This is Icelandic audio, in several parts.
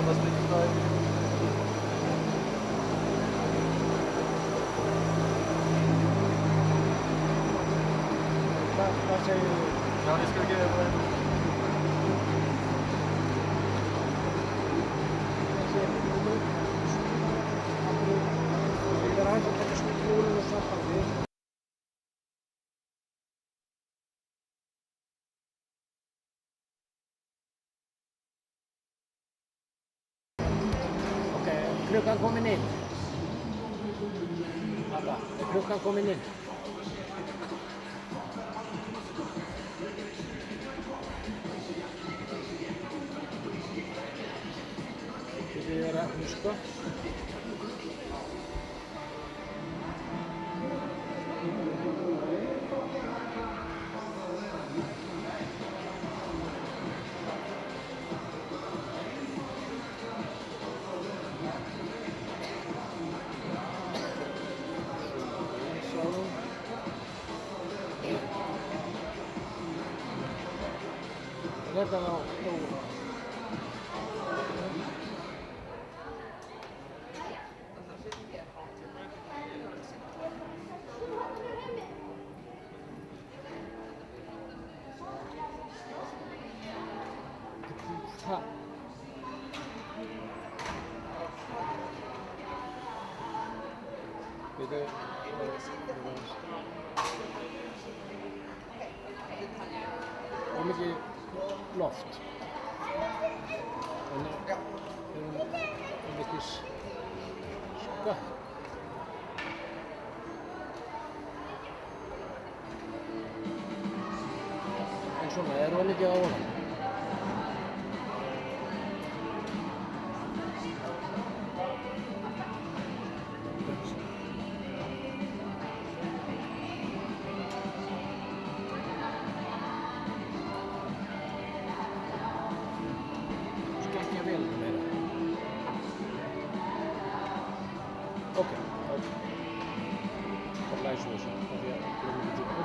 andas lite där. Vad säger du? Ja, vi ska gräva den. إذا عايز تكشف تقول الشنطة دي. Okej, klockan kommer in. Vänta, klockan kommer in. Ska vi göra huska? Detta var hur mycket loft? Hur mycket ska? En svona, eru að liggja á honum?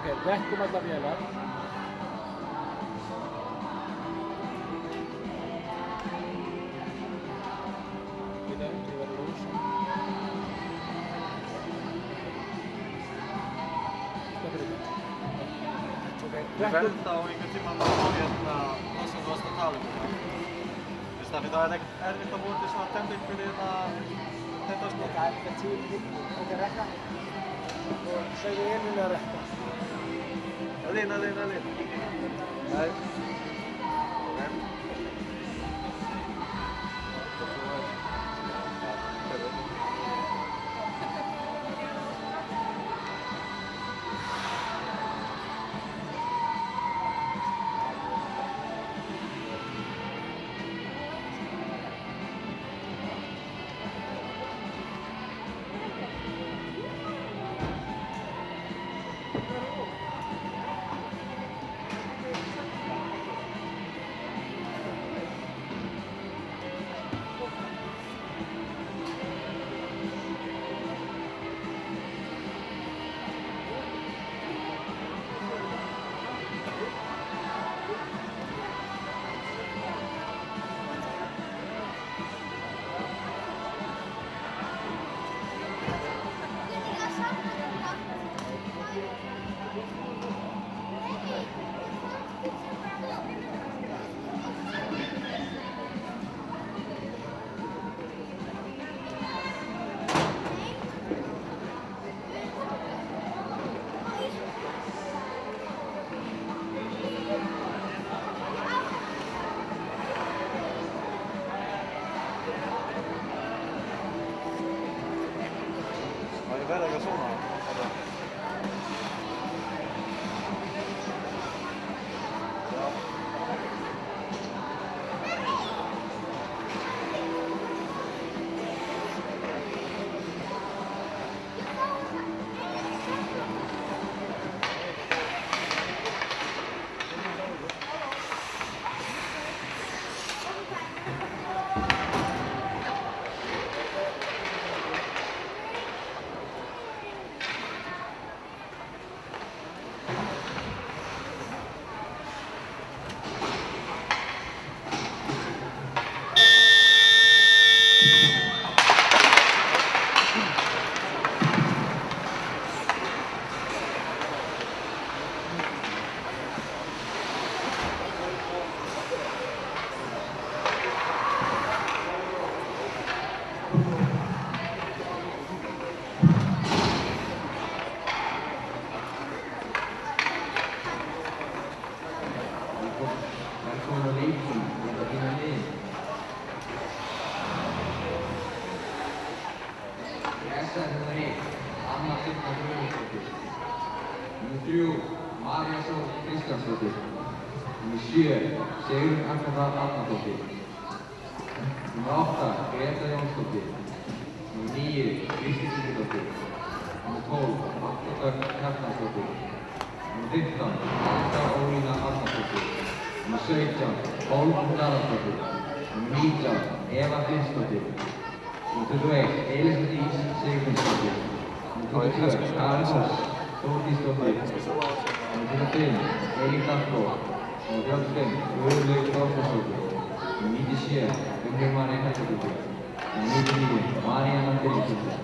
Okej, räkkum alla vélar. Vidare, driva det lås. Vänta och inga timmar med taget som du har stått här. Just det, idag är det lite bort så att tempet för detta skott. Det är lite tidigt. Okej, räcka. Och säg det igen när räcka. Alin. Nej. Väldigt såna. skoða leikinn og þína lið. SS nummer 1, Anna Sifna Guðmundsdóttir. Nummer 3, María Sól Kristjánsdóttir. Nummer 7, Sigrún Agneta Arnardóttir. Nummer 8, Greta Jónsdóttir. Nummer 9, Kristín Sigurdóttir. Nummer 12, Marta Dögg Kjartansdóttir. Nummer 15, Alda Ólína Arnardóttir. Nummer 17, Hólm Daðarsdóttir. Nummer 19, Eva Finnsdóttir. Nummer 21, Elisabeth Ís Sigurðsdóttir. Nummer 22, Karin Foss Þórdísdóttir. Nummer 25, Elín Dagsbóð. Nummer 35, Guðlaug Þorsteinsdóttir. Nummer 97, Unnur María Helgadóttir. Nummer 99, Maríanna Birgisdóttir.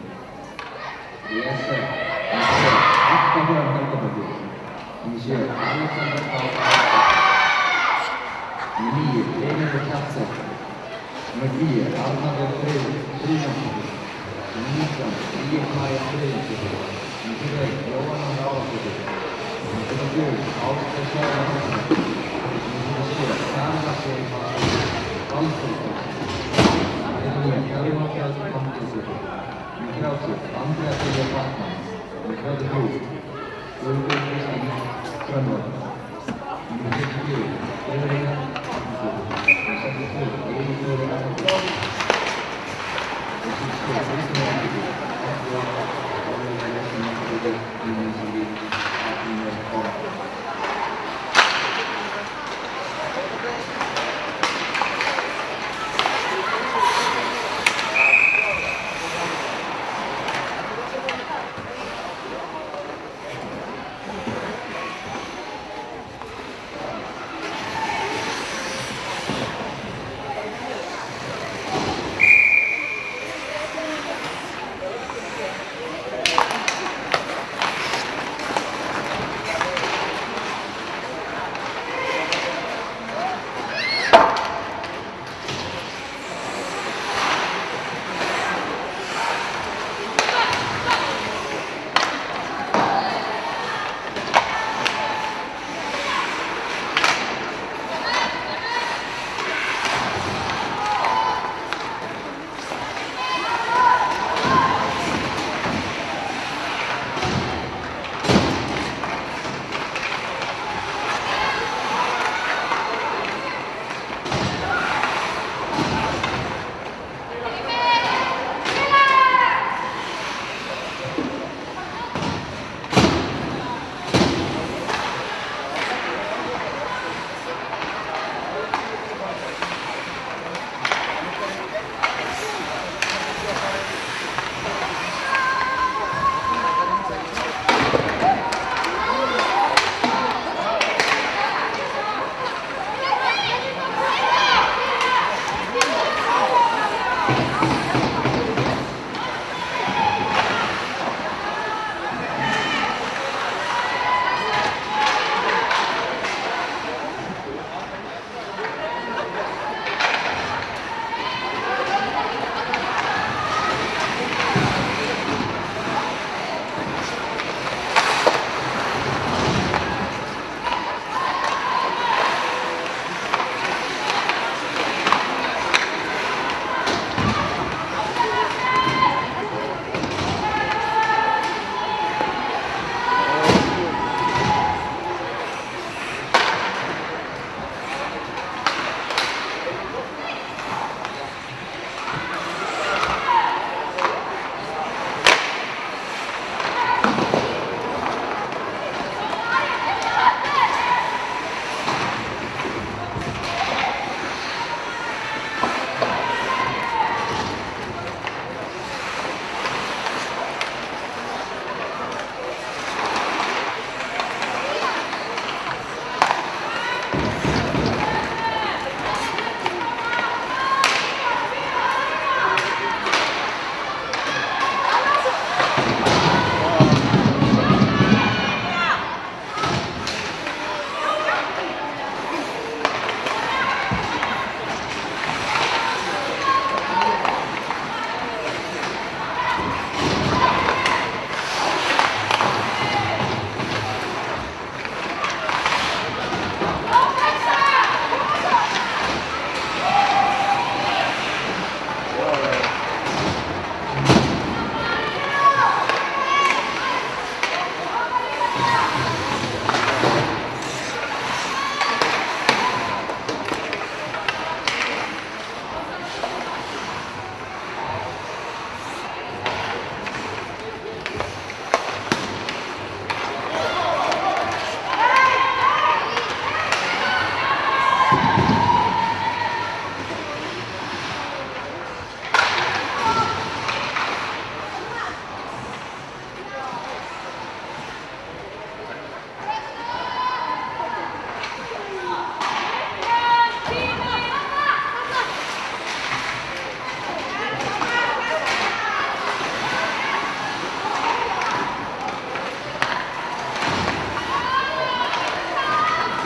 Í SS, nummer 2, Ásta Björn Helgadóttir. Nummer 7, Alexander Páll Helgadóttir. Nummer 9, Reynir Kjartan. Nummer 10, Arnarður Friðjónsdóttir. Nummer 19, Íris María Friðjónsdóttir. Nummer 21, Jóhanna Ráðarsdóttir. Nummer 24, Ásgeir Sverrir Árnason. Nummer 27, Karla Sif Valþórsdóttir. Nummer 29, Hjálmar Fjalls Kamdóttir. Nummer 30, Andrea Silja Batman. Nummer 33, Guðbjörg Kristín Hrönnvall. Nummer 64, Friðrika Arnarsdóttir. Nummer 62, Elín Þóra Arnardóttir. Nummer 63, Kristján Arnardóttir.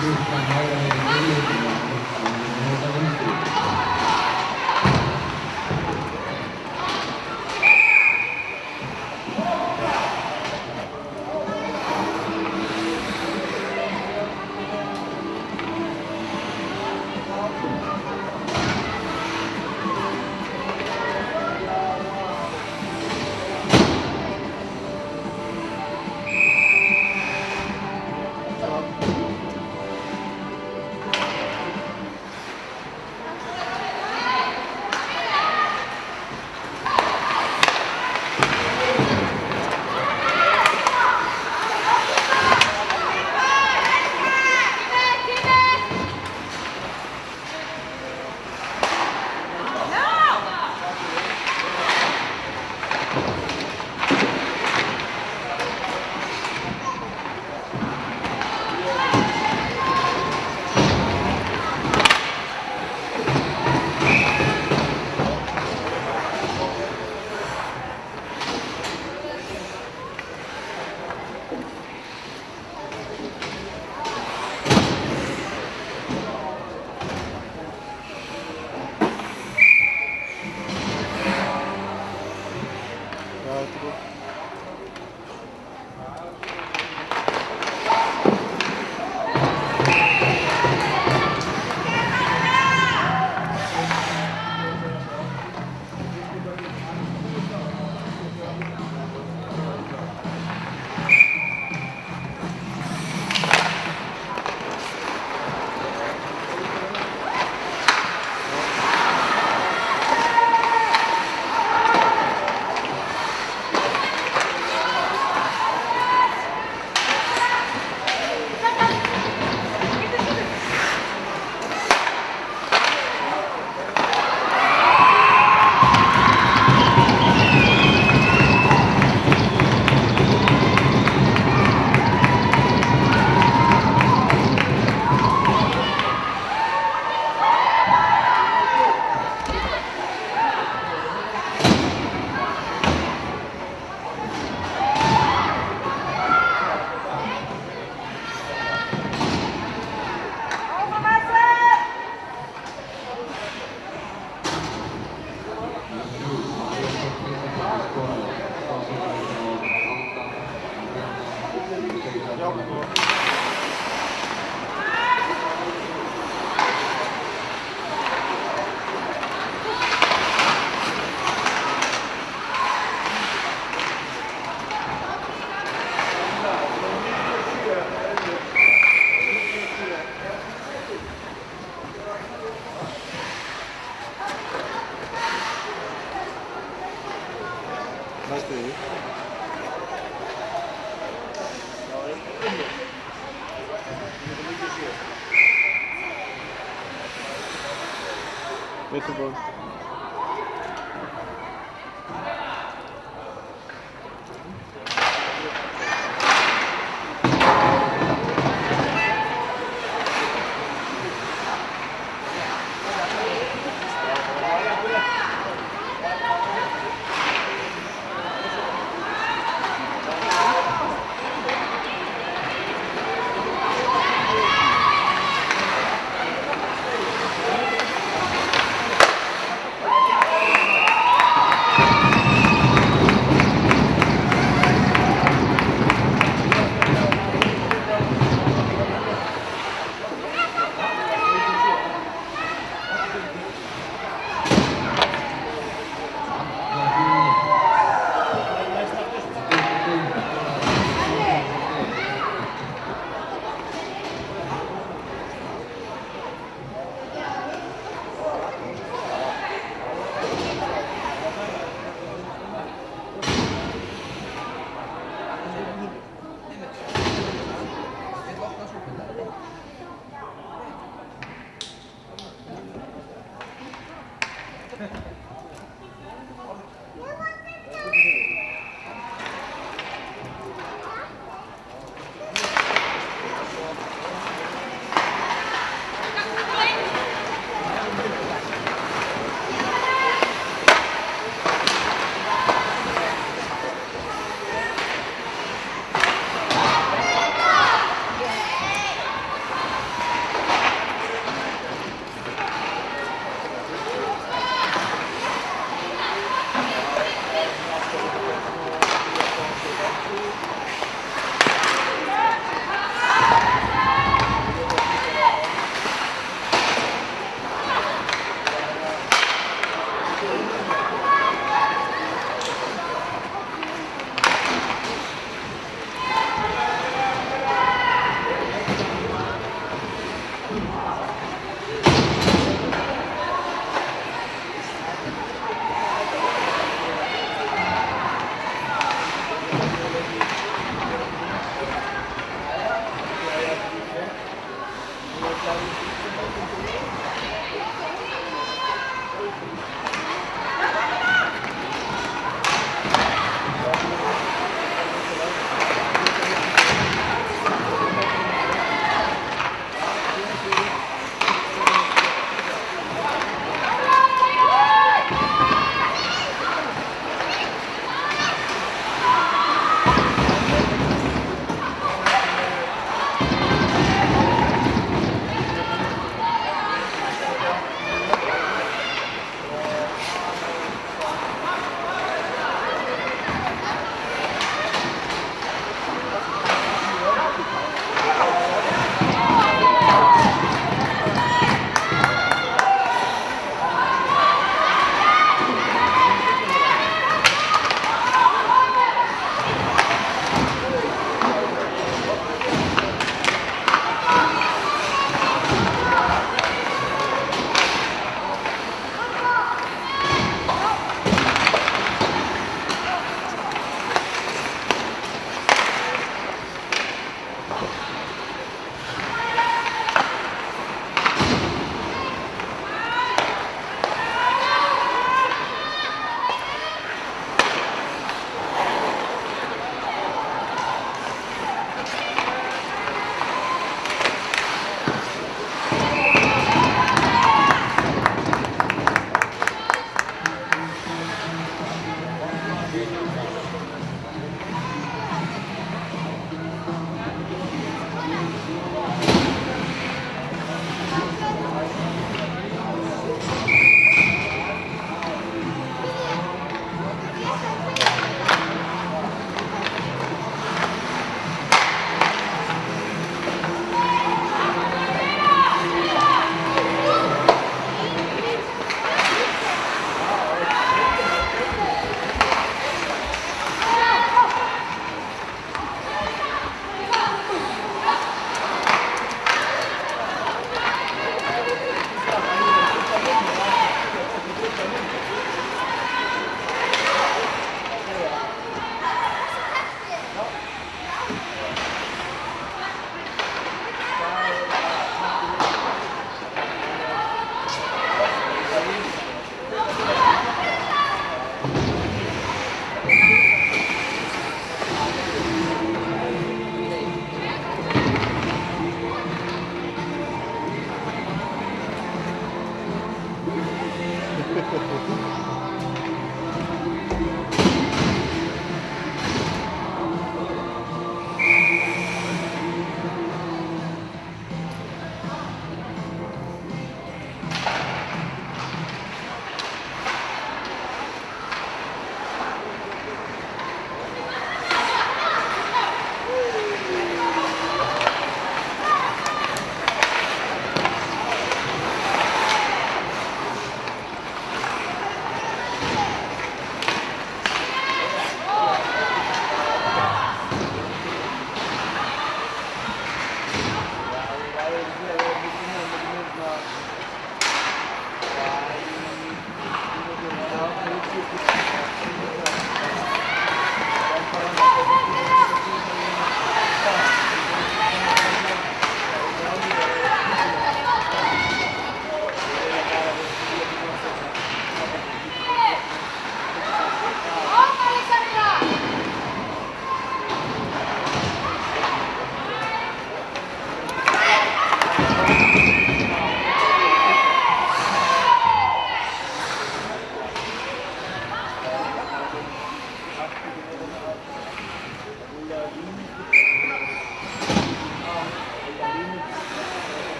Cristian Maira YouTube'u.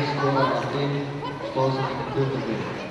score of 10, closing in 2-3.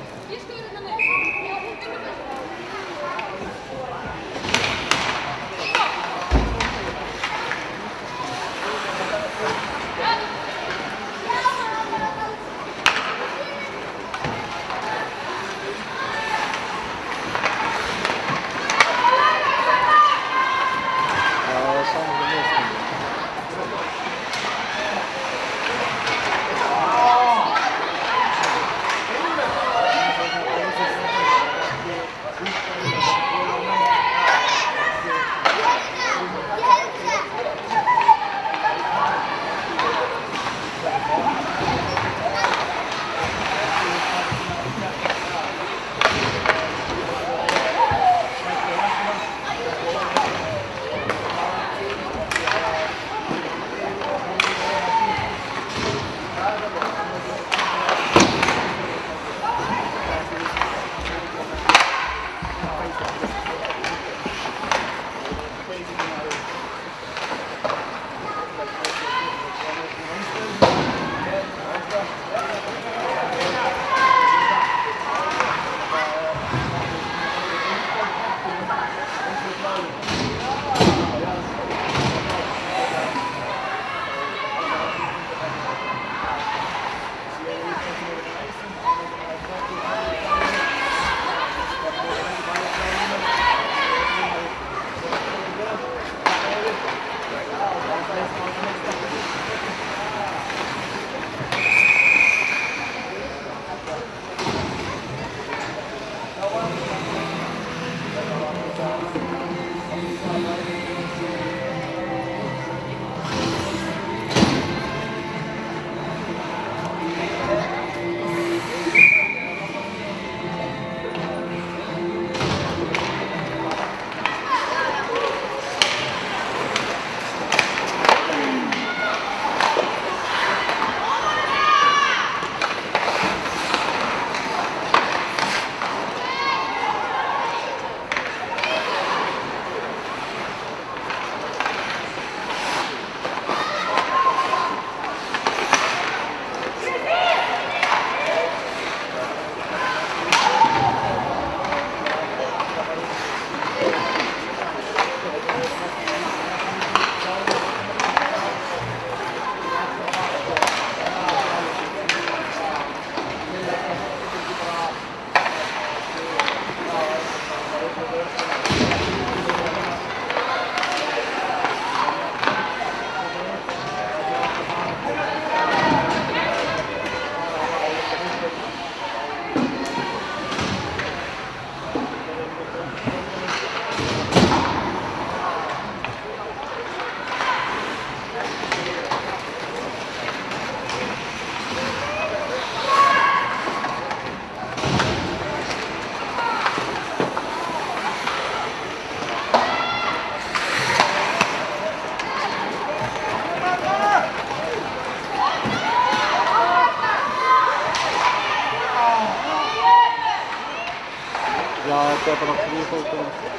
Ja, ik heb er nog 3 volgen.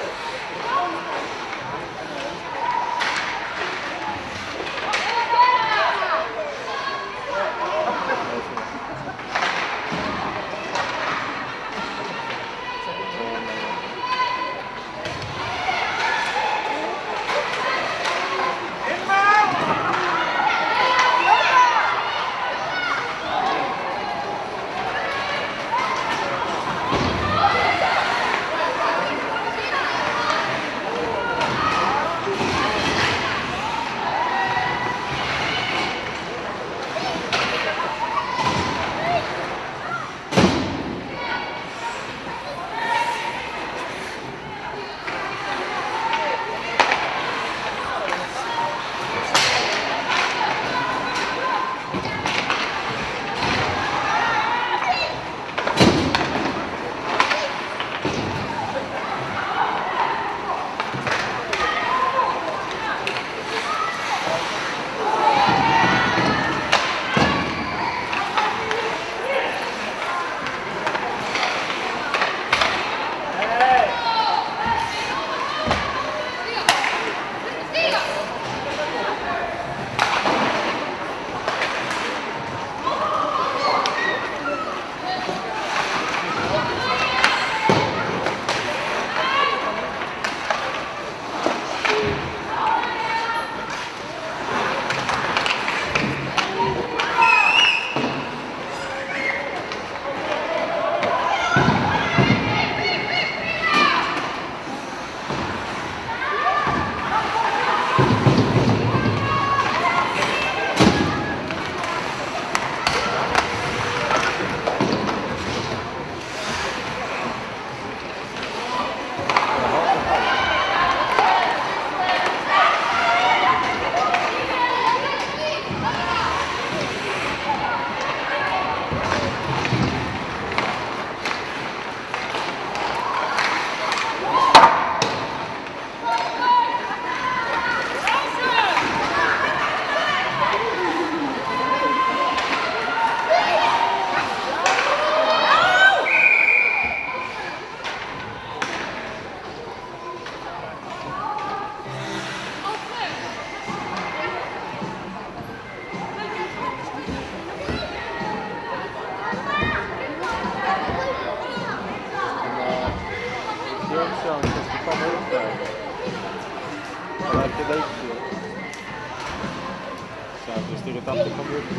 Ile tam tych komórki.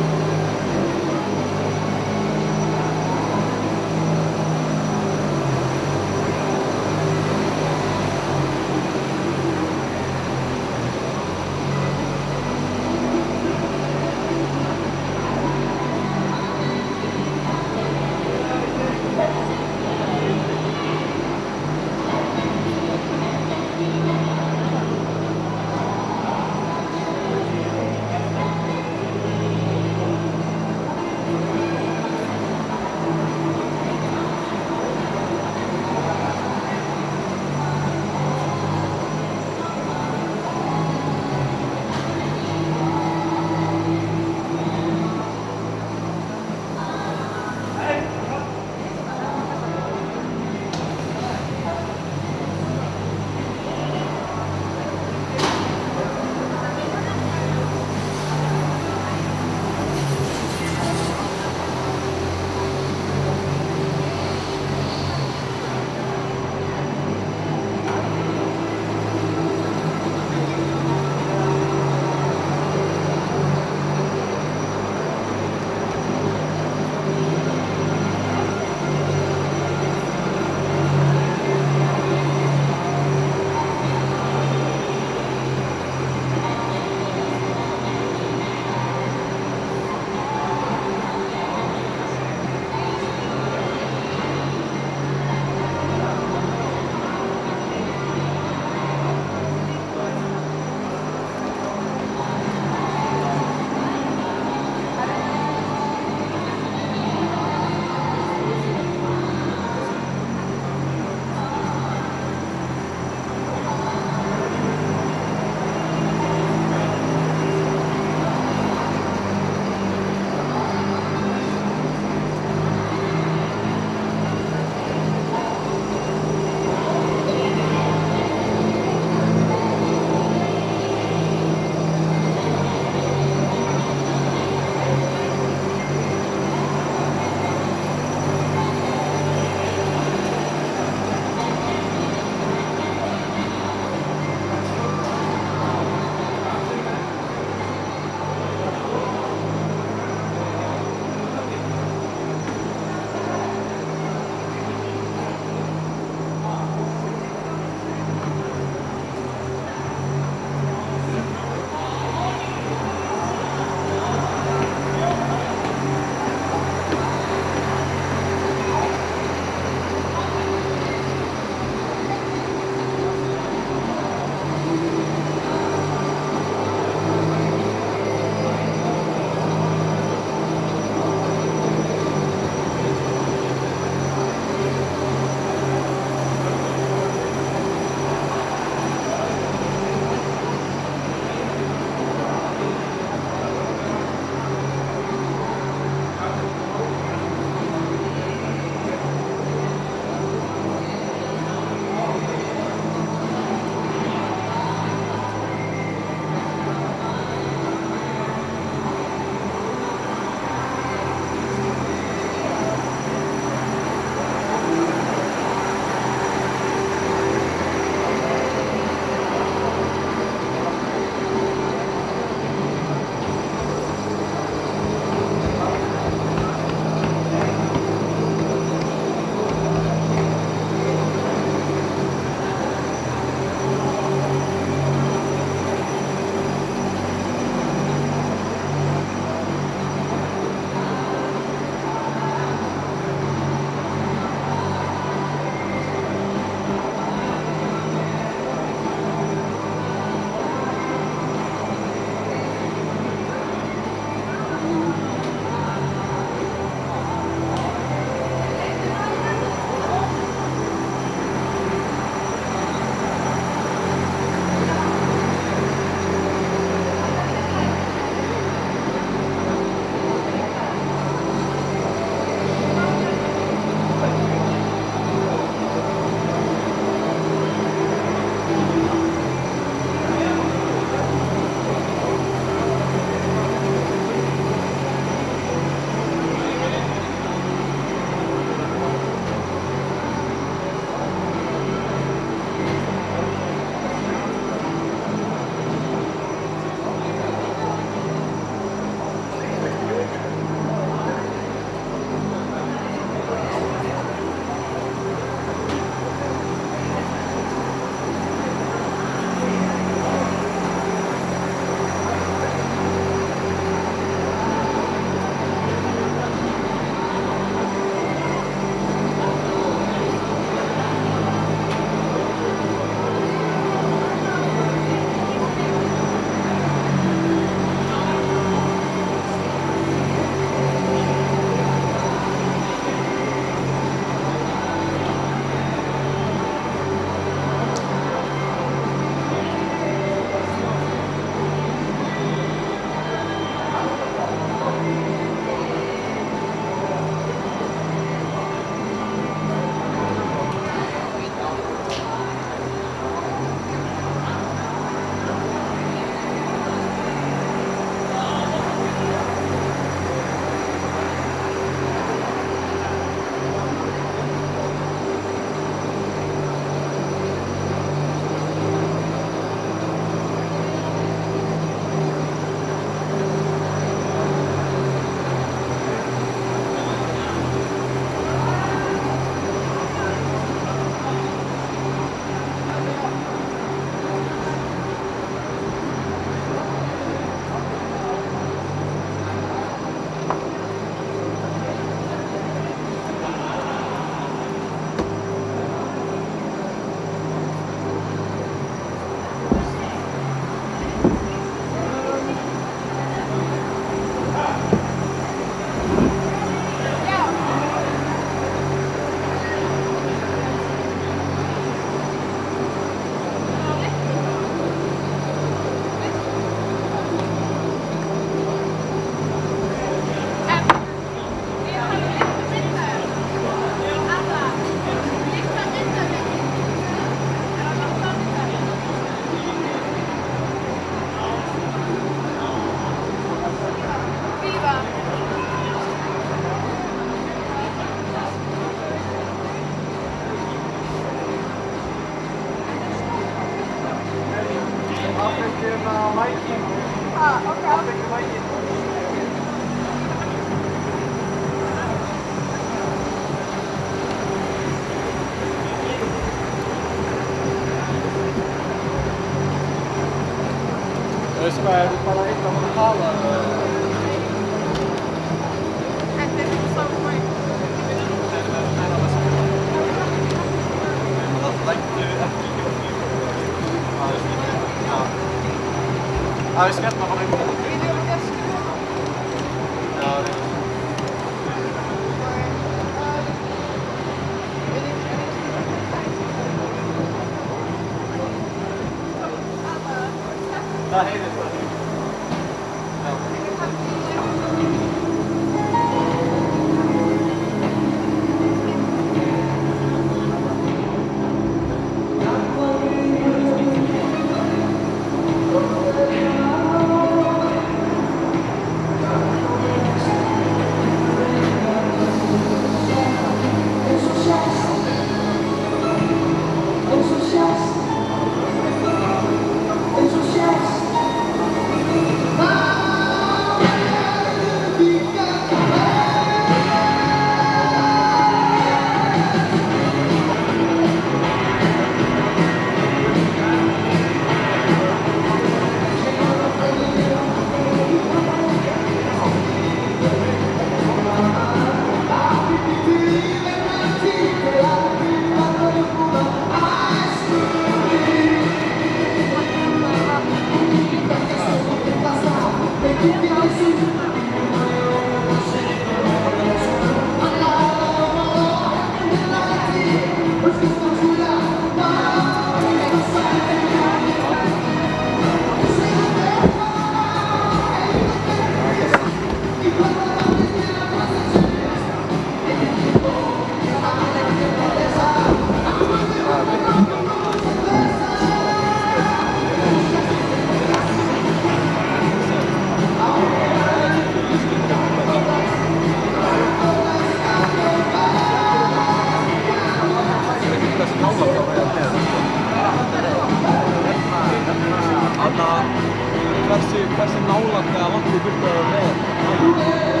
Hversu nálægt eða langt í burtu að það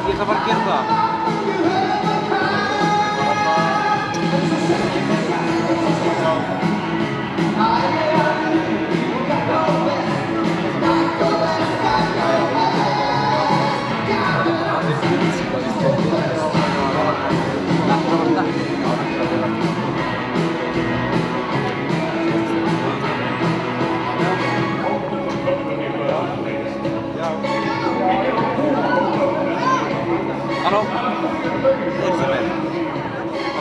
Ég ætla bara að gera það. Halló? Heyrðu mig? Halló?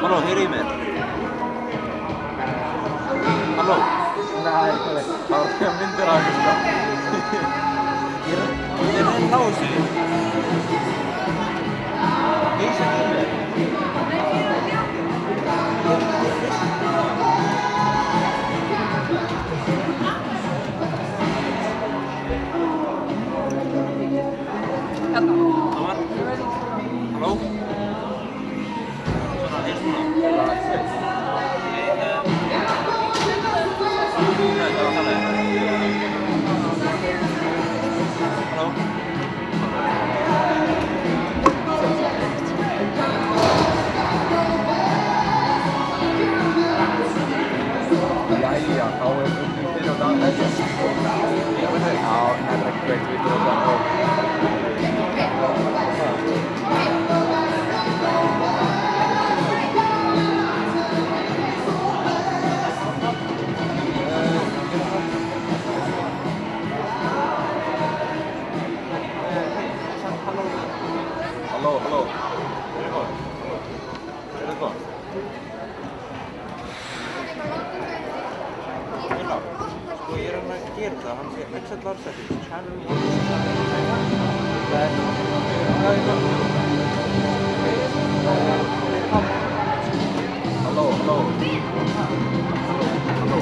Halló, heyrðu í mér? Halló? Nei, hvað er Það var því að myndir af þessu sko. Ég er að ná þessu. Heyrðu í mér? Halló? Svona, heyrðu svona. Nei, það var þannig. Halló? Jæja, þá er fyrir á dag þess. Já, það er ekki veit við fyrir á dag. Halló, halló. Er það gott? Sko, ég er að gera það. Hann sé Excel Larsetti. Halló, halló. Halló.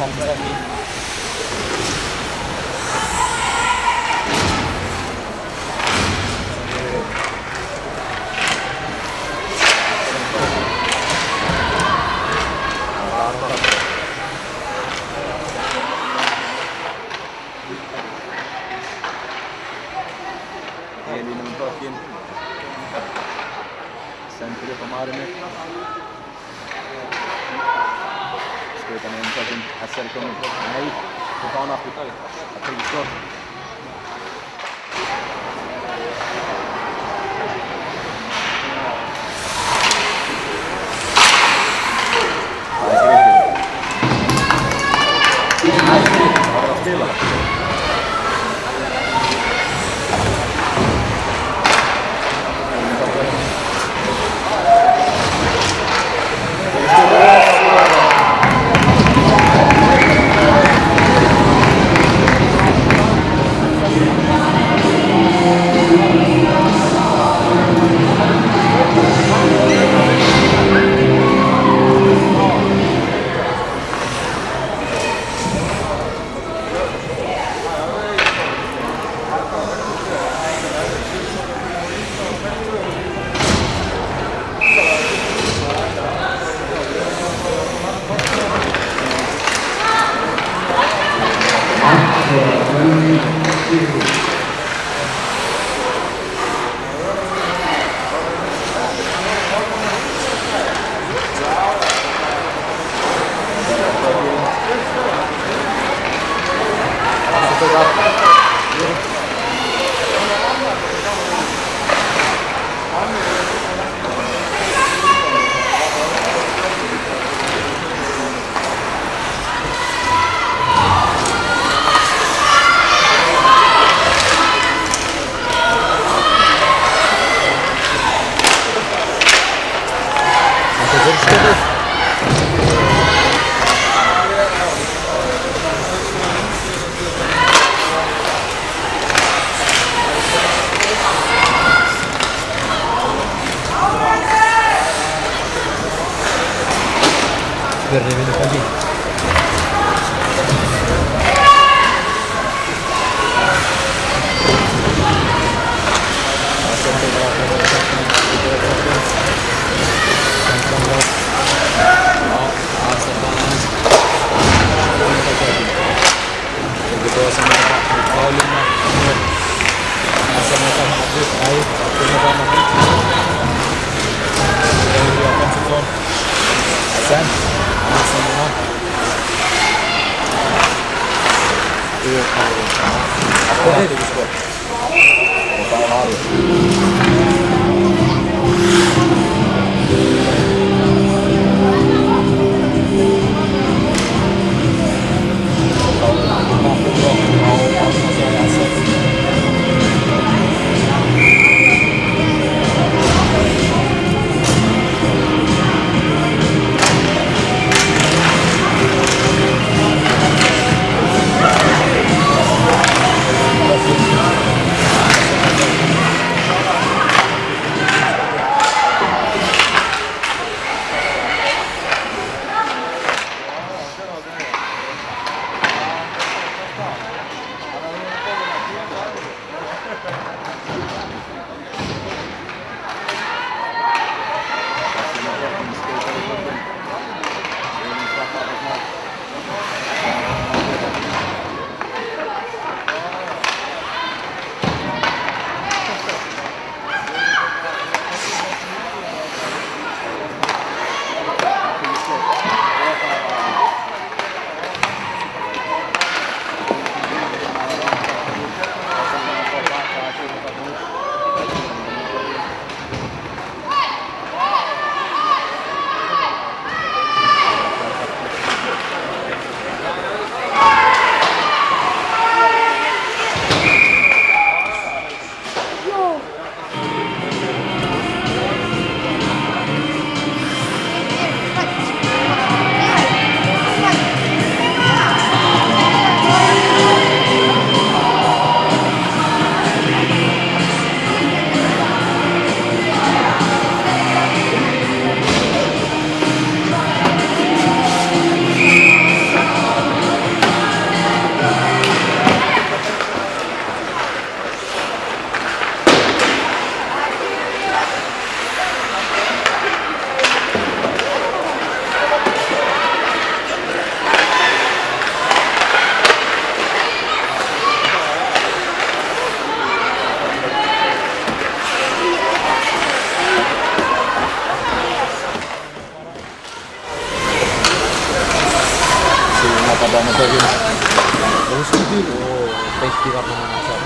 Elin untokin. Sentry kemarin. Skriver ner untokin. SR kommer. Nej, på banan flyttar vi. Jag tror vi slår. Verrebeni pagi. Sen Bölgün Óskildur og beint í varnanum að sjá.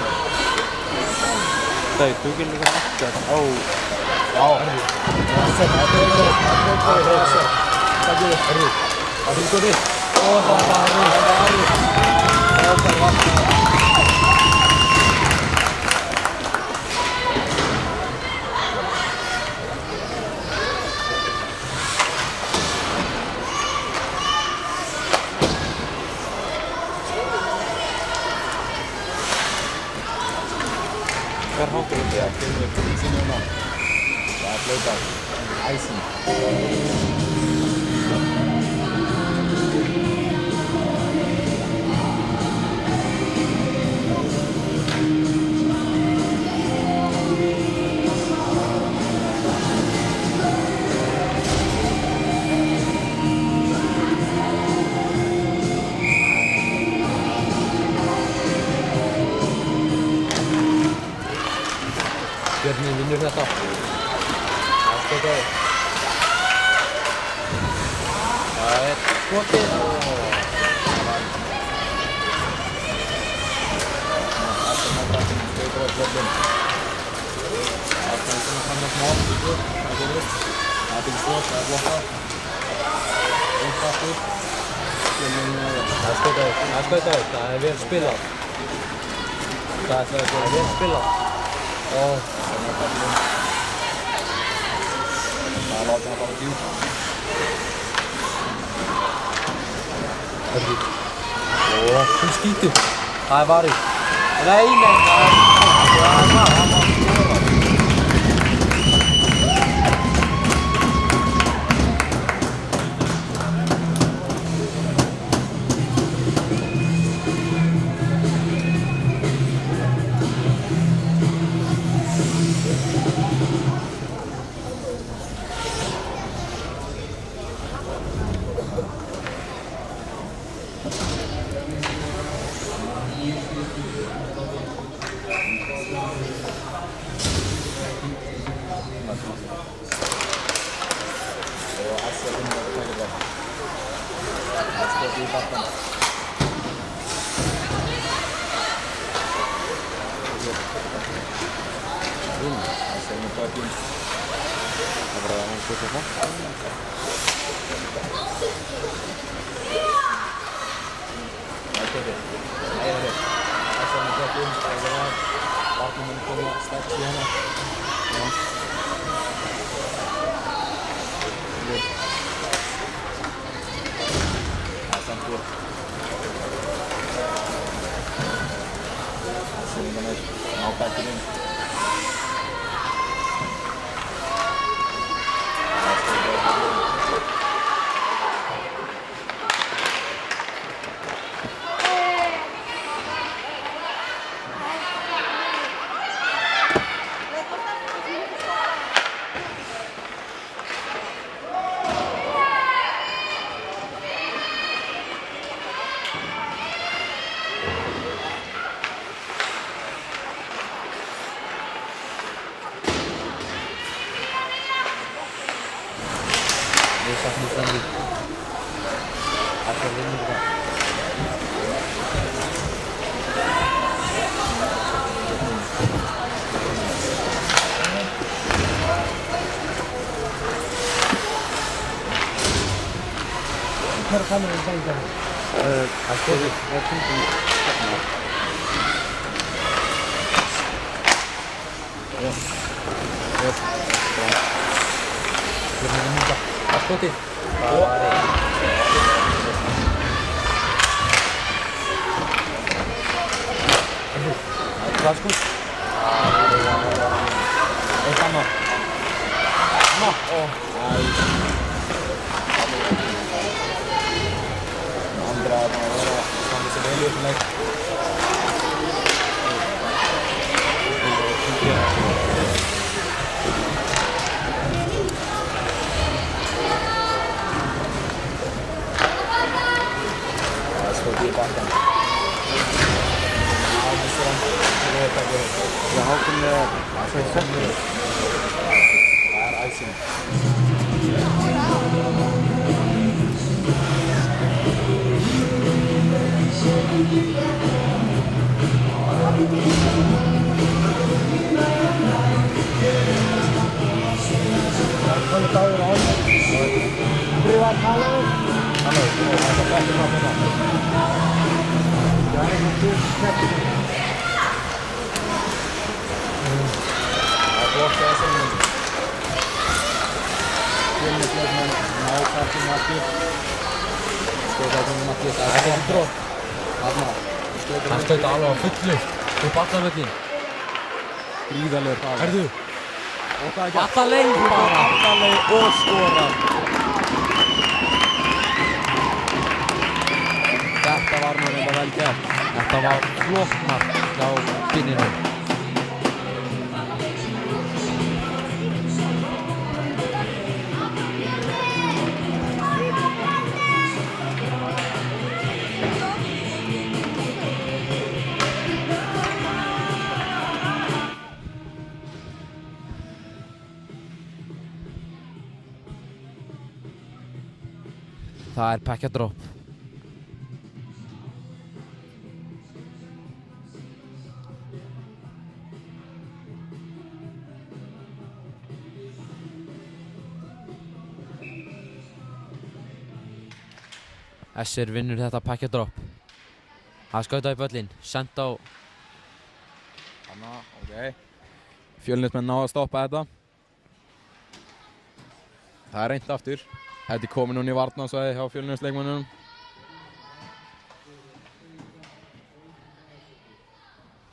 Þau tókinn líka aftur á hver hóttur þetta kemur í sínu ná. Það flautar æsing. Björni vinnur þetta. Afstöðaður. Það skotið og það var afturmáttinn skautur á völlinn. Afturmáttinn kannast mál. Það gerist. Það er skot, það blokkað. Einfaldur. Afstöðaður. Það vel spilað. Það vel spilað. Oh, það láti hann bara djúpt. Hörðu. Hún skýtur. Það varið. Nei, það var skora. Kameran sen Skotið. Klaskút. Eitt annað. Andra að vera standa sig vel í þessum leik. Skotið í bakkan. Missir hann. Já, Hákon það æsing. Kom het alweer aan. Privat hallo. Hallo, hij gaat echt nog wat aan. Ja, ik moet goed snappen. Hij blokt deze en Fjölnisleikmenn ná ekki marki. Skjóta ekki marki. Það er ekki brot. Hann skaut alveg á fullu upp allan völlinn. Gríðarlegur hraði. Herðu, Og það er ekki alla leið bara. alla leið og skorar. Þetta var nú reynda vel gert. Þetta var flott mark hjá Finninu. Það er package drop. Essir vinnur þetta package drop. Það skautaði böllinn, sent á Þannig, ok. Fjölnismenn ná að stoppa þetta. Það er reynt aftur. Þetta er komið núna í varnarsvæði hjá Fjölnisleikmönnunum.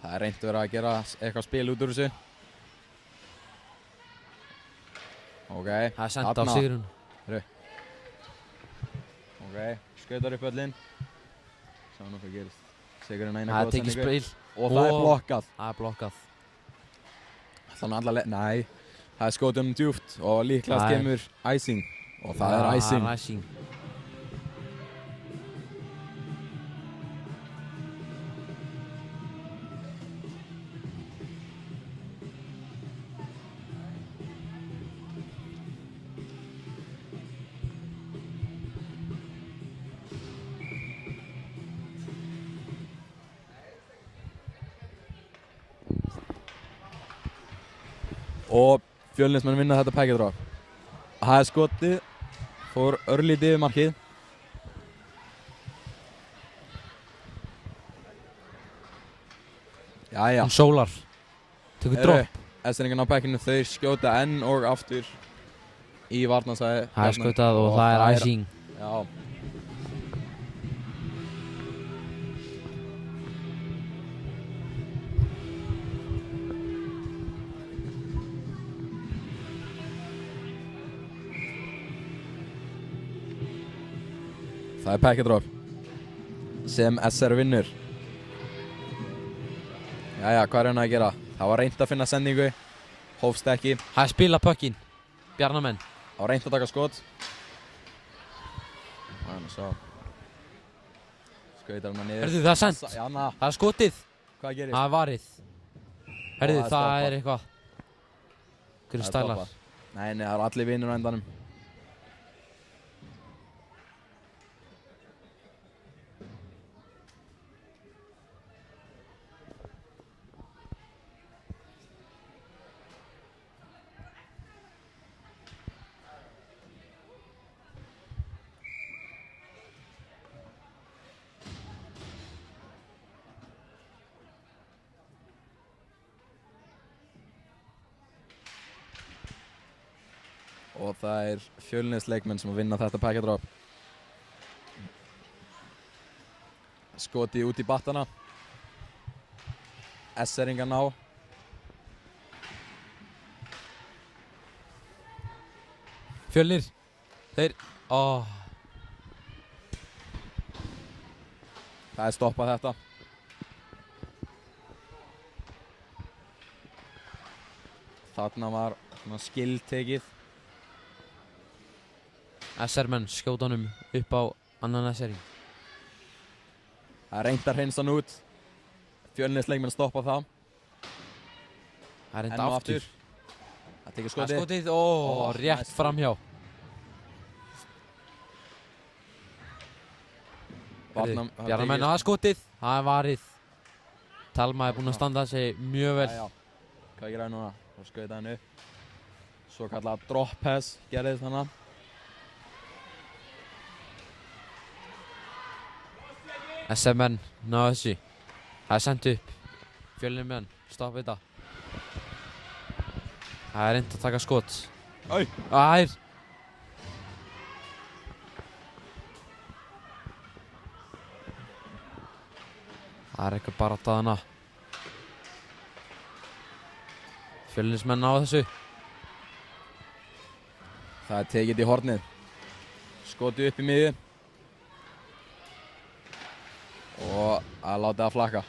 Það er reynt verið að gera eitthvað spil út úr þessu. Ok. Það er sent á þarna. Sigrún. Ok, skautar upp öllin. Sjáum hvað gerist. Sigurinn eina Það er góða tekið sendingu. spil. Og það er blokkað. Það er blokkað. Þannig alla leið, nei. Það er skotið djúpt og líklegast Það er- kemur icing. Og það er icing. Það er icing. Og Fjölnismenn vinna þetta package drop. Það er skotið, fór örlítið yfir markið. Jæja. Hún sólar. Tekur drop. Esseringarn á packinu, þau skjóta enn og aftur í varnarsvæði. Það er skautað og það er icing. Já. Það er package drop sem SR vinnur. Jæja, hvað er hann að gera? Það var reynt að finna sendingu, hófst ekki. Það er spila pökkinn. Bjarnamenn. Það var reynt að taka skot. Þannig að sjá. Skautar hann niður. Herðu, það er sent. Janna, Það er skotið. hvað gerist? Það er varið. Herðu, það er það stoppað. er eitthvað. Hverju Það er stælar? stoppað. Nei, það eru allir vinir á endanum. Og það er Fjölnisleikmenn sem að vinna þetta package drop. Skotið út í battana. S-eringar ná. Fjölnir. Þeir... Óh. Það er stoppað þetta. Þarna var skildtekið. SR-menn skjóta honum upp á annan SR-í. Það er reynt að hreinsa hann út. Fjölnisleikmenn stoppa það. Það er Enn enda og aftur. Það tekur Það er skotið. skotið. Óh, Ó, rétt næst. framhjá. Bjarnamenn að skotið, það er varið. Telma er búinn að standa sig mjög vel. Já. Hvað gerir það núna? Og skauta hann upp. Svo kallað drop pass gerðist hana. SM-menn náðu þessu. Það er sendt upp. Fjölnismenn, stoppa þetta. Það er reynt að taka skot. Æ! Æ! Það er eitthvað bara að hana. Fjölnismenn náðu þessu. Það er tekið í hornið. Skotið upp í miðju. Og að láta það flakka.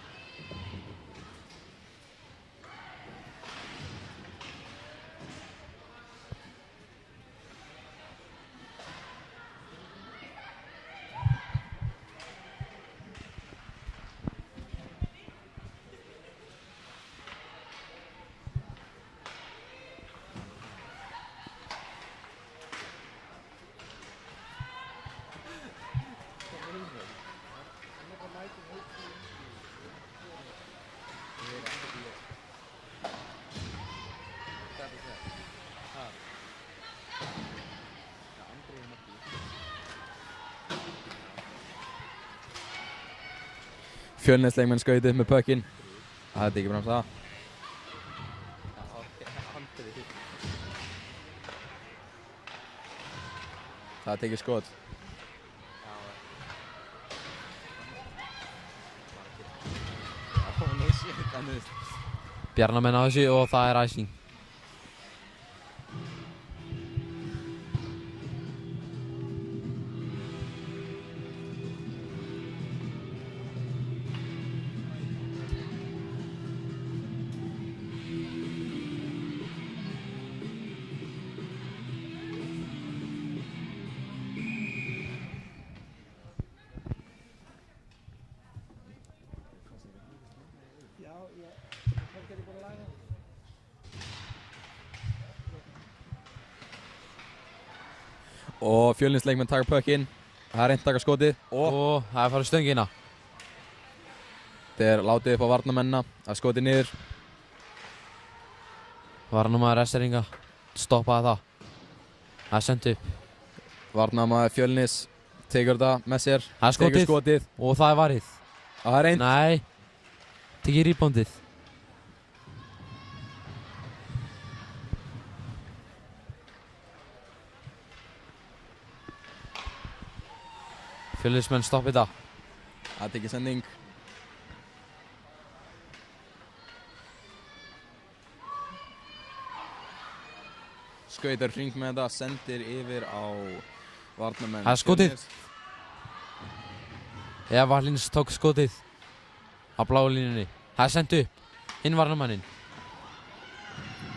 Fjölnisleikmenn skaut upp með puckinn. Það er ekki fram það. Það er tekið skot. Bjarnamenn á þessu og það er æsing. Og Fjölnisleikmenn taka puckinn. Það er reynt að taka skotið. Og það er farið stöngina. Þetta er látið upp á varnamennina. Það er skotið niður. Varnarmaður S-eringa stoppaði það. Það er sendt upp. Varnarmaður Fjölnis tekur þetta með sér. Það er skotið. Tekur skotið. Og það er varið. Það er reynt. Nei. Tekið reboundið. Fjölnismenn stoppa þetta. Það er tekið sending. Skautar hring með þetta, sendir yfir á varnarmenn. Það er skotið. Eva Lins tók skotið á bláu línunni. Það er sendt upp. Hinn varnarmanninn.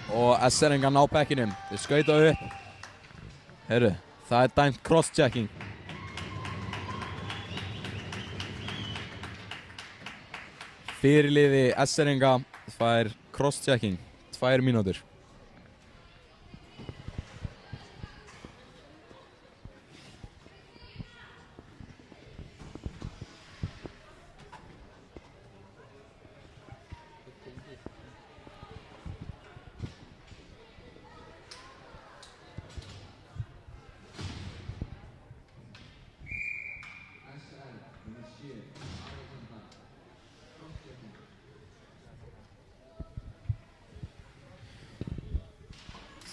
Og SR-ingar ná bekkinum. Þeir skauta upp. Heyrðu, það er dæmt cross-checking. Fyrirliði SR-inga fær cross-checking. 2 mínútur.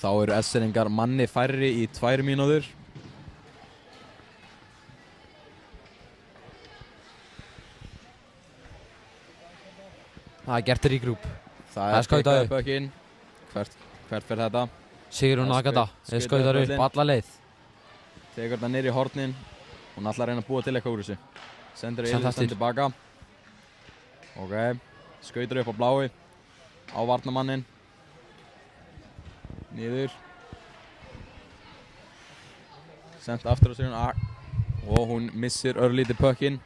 Þá eru SR-ingar manni færri í 2 mínútur. Það er gert rígrúp. Það er skautað upp. puckinn. Hvert fer þetta? Sigrún Agata er skautar upp alla leið. Tekur þetta niður í hornin. Hún ætlar að reyna að búa til eitthvað úr þessu. Sendur Elísson tilbaka. Ok, skautar upp á blái. Á varnarmanninn. Niður. Sendt aftur á sig og hún missir örlítið puckinn.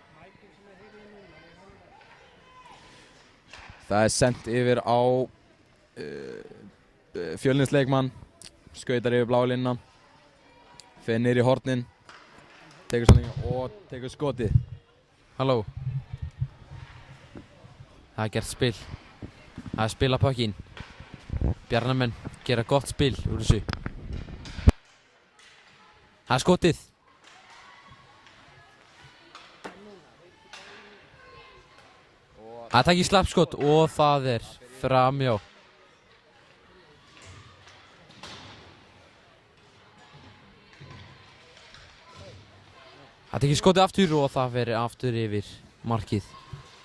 Það er sendt yfir á Fjölnisleikmann. Skautar yfir bláu línuna. Fer niður í hornin. Tekur sendingu og tekur skotið. Halló. Það er gert spil. Það er spil að pökkinn. Bjarnamenn gera gott spil úr þessu. Það er skotið. Það takk í slappskot og það er framjá. Það tekið skotið aftur og það verið aftur yfir markið.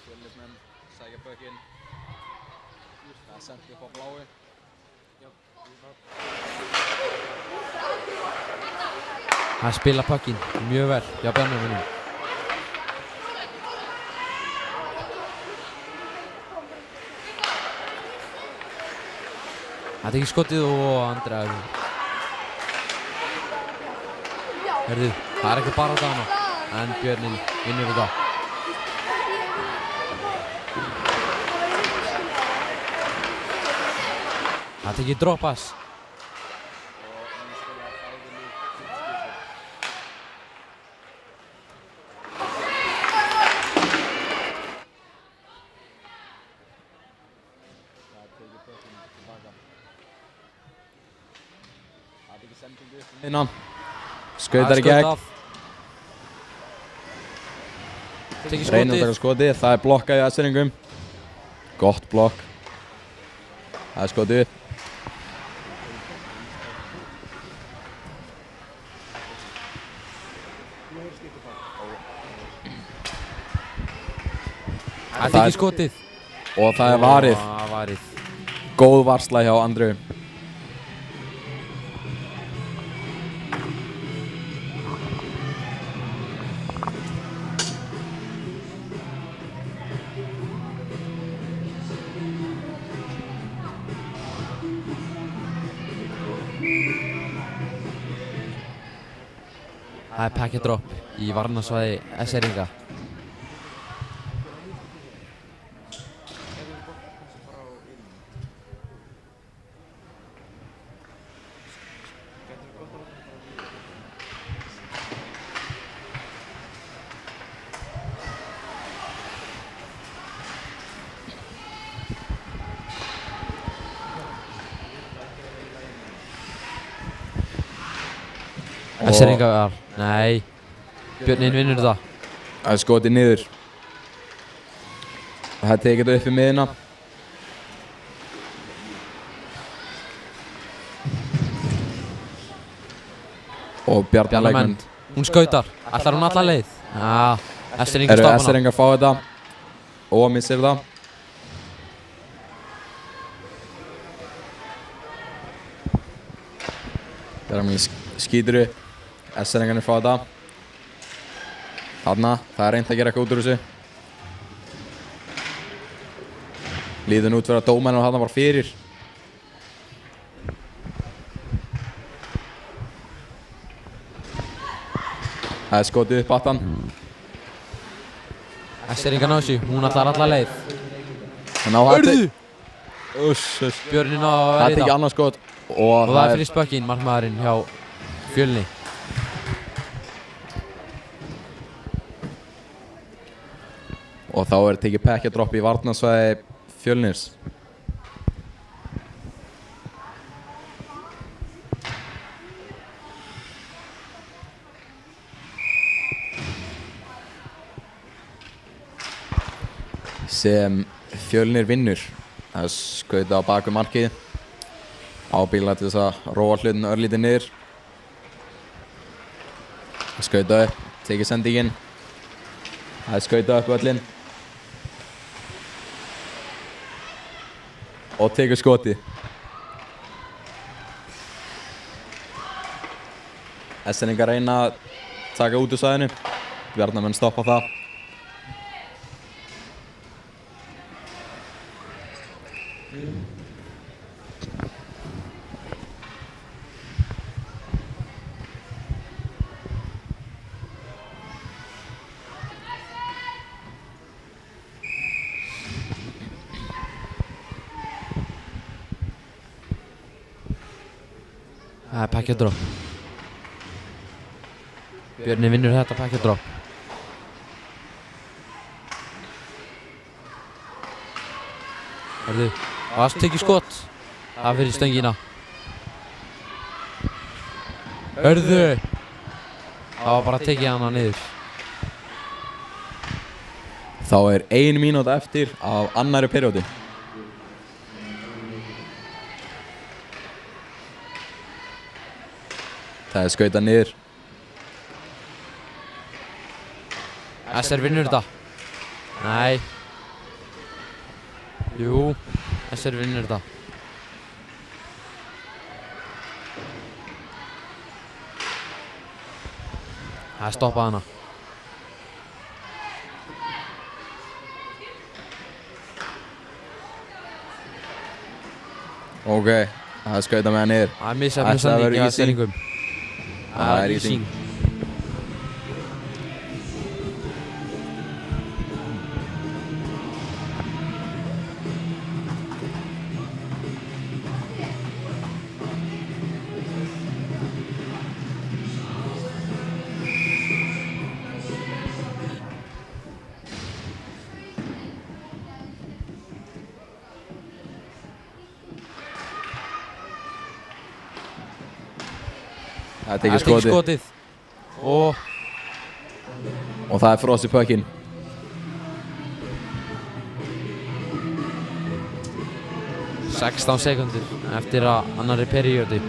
Fjölnismenn sækja pökkinn. Það er sendt upp á blái. Það spila pökkinn mjög vel hjá Bjarnamönnum. Það tekið skotið og Andrea. Herðu, það er ekki bara á dana. En Björnin vinnur þetta. Það tekið droppass. Innan. Skautar í gegn. Reynir að taka skotið. Það er blokkað í aðsendingum. Gott blokk. Það er skotið upp. Það tekið skotið. Og það er varið. Góð varsla hjá Andreu. Það er packet drop í varnarsvæði SR-inga. SR-ingar, nei, Björnin vinnur þetta. Það er skotið niður. Það er tekið upp í miðina. Og Bjarnamenn. Hún skautar, ætlar hún alla leið? Já, SR-ingar stoppa hana. SR-ingar fá þetta og missir það. Bjarnamenn skýtur upp. SR-ingarnir fá þetta. Þarna, það er reynt að gera eitthvað út úr þessu. Líður nú út fyrir að dómarinn og þarna var fyrir. Það er skotið upp aftan. SR-ingar ná þessu, hún ætlar alla leið. Hörðu! Björnin á að Það vera í tekið þetta. annað skot. Og það er fyrir spökkinn, markmaðurinn hjá Fjölni. Og þá er tekið packet drop í varnarsvæði Fjölnis. Sem Fjölnir vinnur. Það er skautað á baku markið. Ábíla til þess að róa hlutinu örlítið niður. Skautað upp, tekið sendingin. Það er skautað upp völlinn. Og tekur skotið. SR-ingar reyna að taka út úr svæðinu. Bjarnamenn stoppa það. Það er packet drop. Björnin vinnur þetta packet drop. Hörðu, það tekið skot. Það fyrir stöngina. Hörðu. Það var bara að tekið hana niður. Þá er 1 mínúta eftir af annari periódu. Það er skautað niður. SR vinnur þetta. Nei. Jú, SR vinnur þetta. Það stoppaði hana. Ok, það er skautað með hann niður. Það er misjafn sending hjá Stellingum. Það er ísing. Það er tekið skotið. Og það er frost í puckinn. Sextán sekúndur eftir að annarri periódu.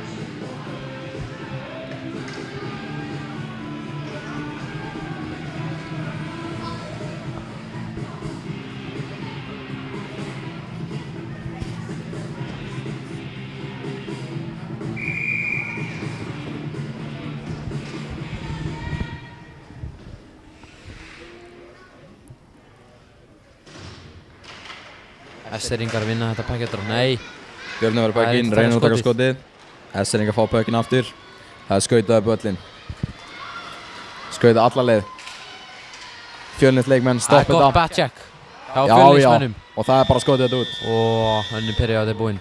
SR-ingar vinna þetta pakketur. Nei. Björn verður puckinn, reynir að taka skotið. SR-ingar fá puckinn aftur. Það er skautað upp völlinn. Skautað alla leið. Fjölnir leikmenn stoppið Það er þetta. gott backcheck hjá Já, Fjölnismönnum. og það er bara skotið þetta út. Og önnur periódu er búinn.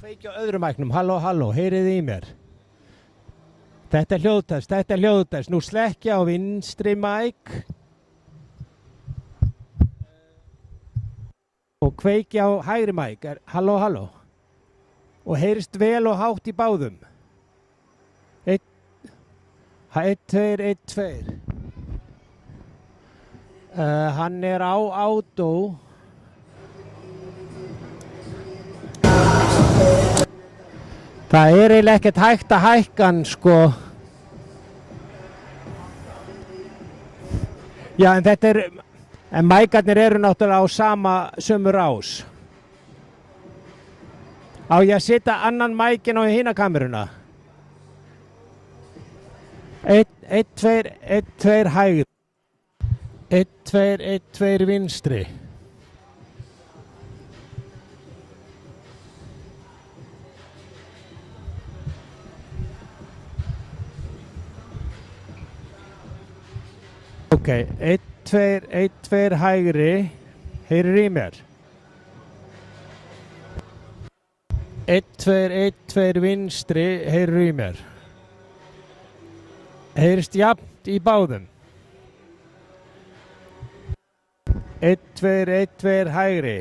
kveikja á öðrum mæknum. Halló, halló, heyriði í mér. Þetta er hljóðtest. Nú slekkja á vinstri mæk. Og kveikja á hægri mæk. Halló, halló. Og heyrist vel og hátt í báðum. 1, 2. Hann er á átó. Það er eiginlega ekkert hægt að hækka hann, sko. Já, en þetta er... En mækarnir eru náttúrulega á sömu rás. Á ég að setja annan mækin á hina kameruna? 1, 2 hægri. 1, 2 vinstri. Ok, 1, 2 hægri. Heyrir í mér? 1, 2 vinstri. Heyrir í mér? Heyrist jafnt í báðum? 1, 2 hægri.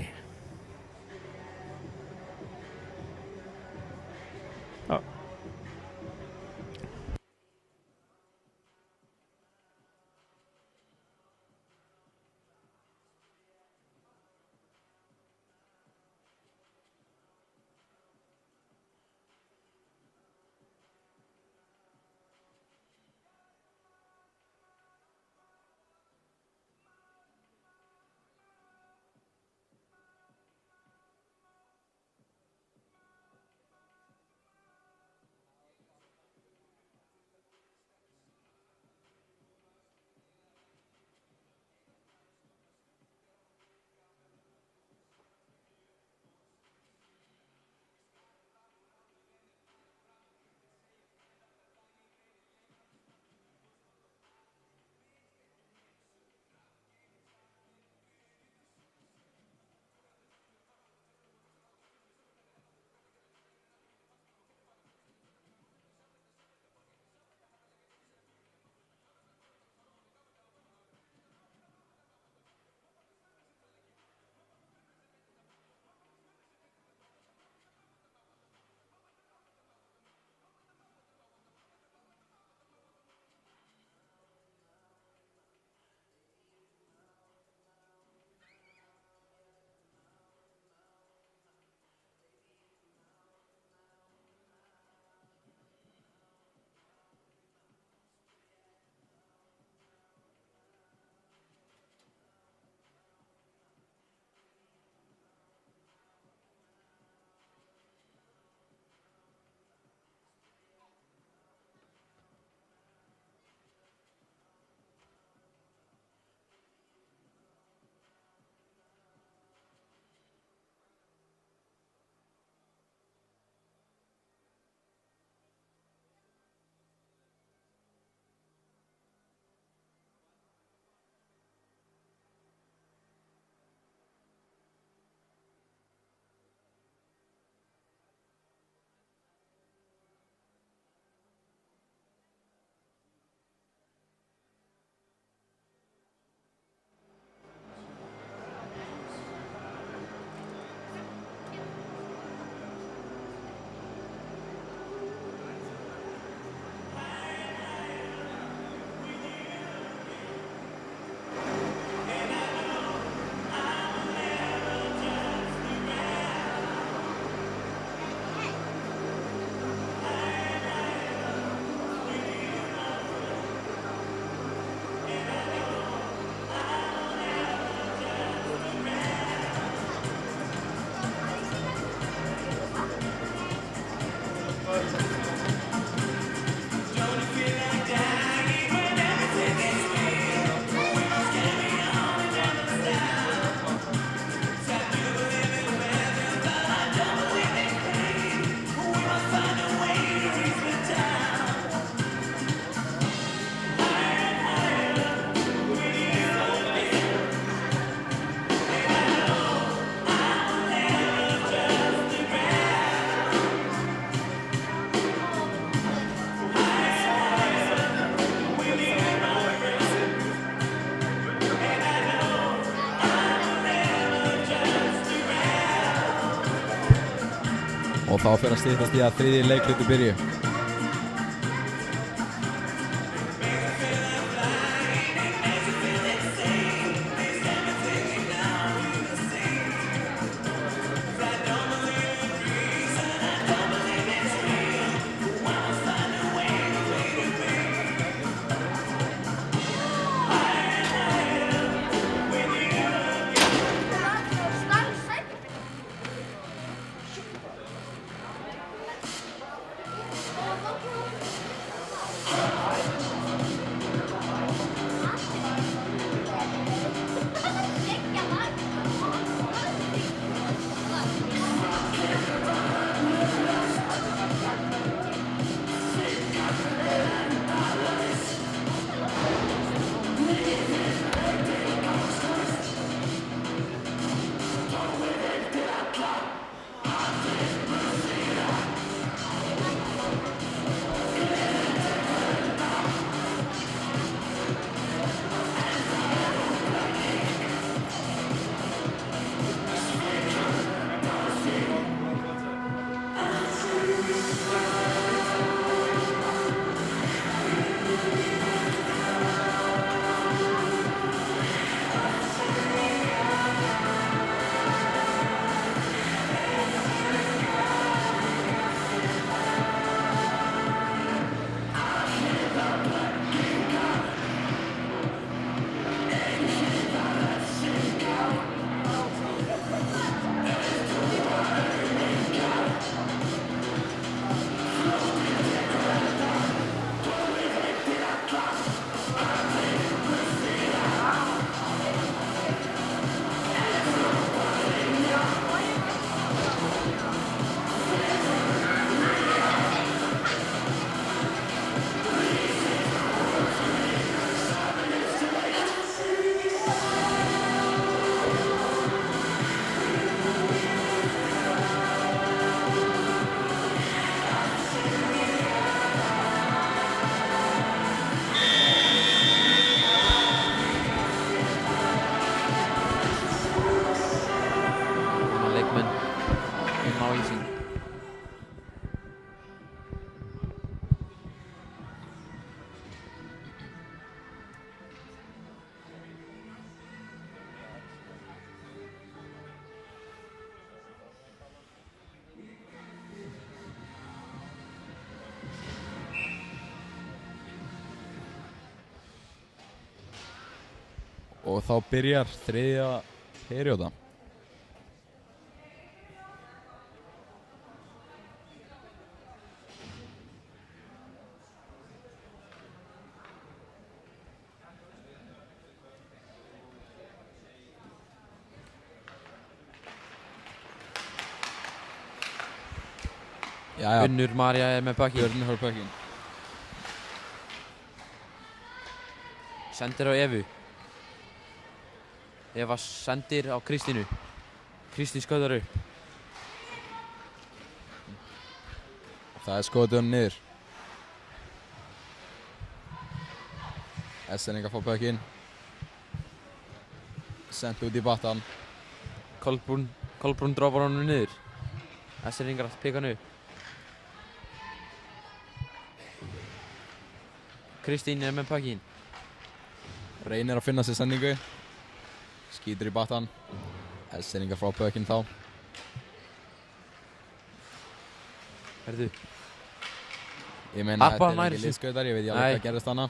þá fer að styttast í að þriðji leiklutu byrji. Og þá byrjar þriðja perjóda. Unnur María er með puckinn. Unnur har puckinn. Sendir á Evu. Eva sendir á Kristínu. Kristín skautar upp. Það er skotið hann niður. Esseningar fá puckinn. Sent út í battan. Kolbrún droppar honum niður. Esseningar pika hann upp. Kristín er með puckinn. Reynir að finna sér sendingu. Skýtur í battan. Esseningar frá puckinn þá. Herðu. Ég meina Abba þetta er ekki liðskautar, ég veit alveg hvað gerist hana.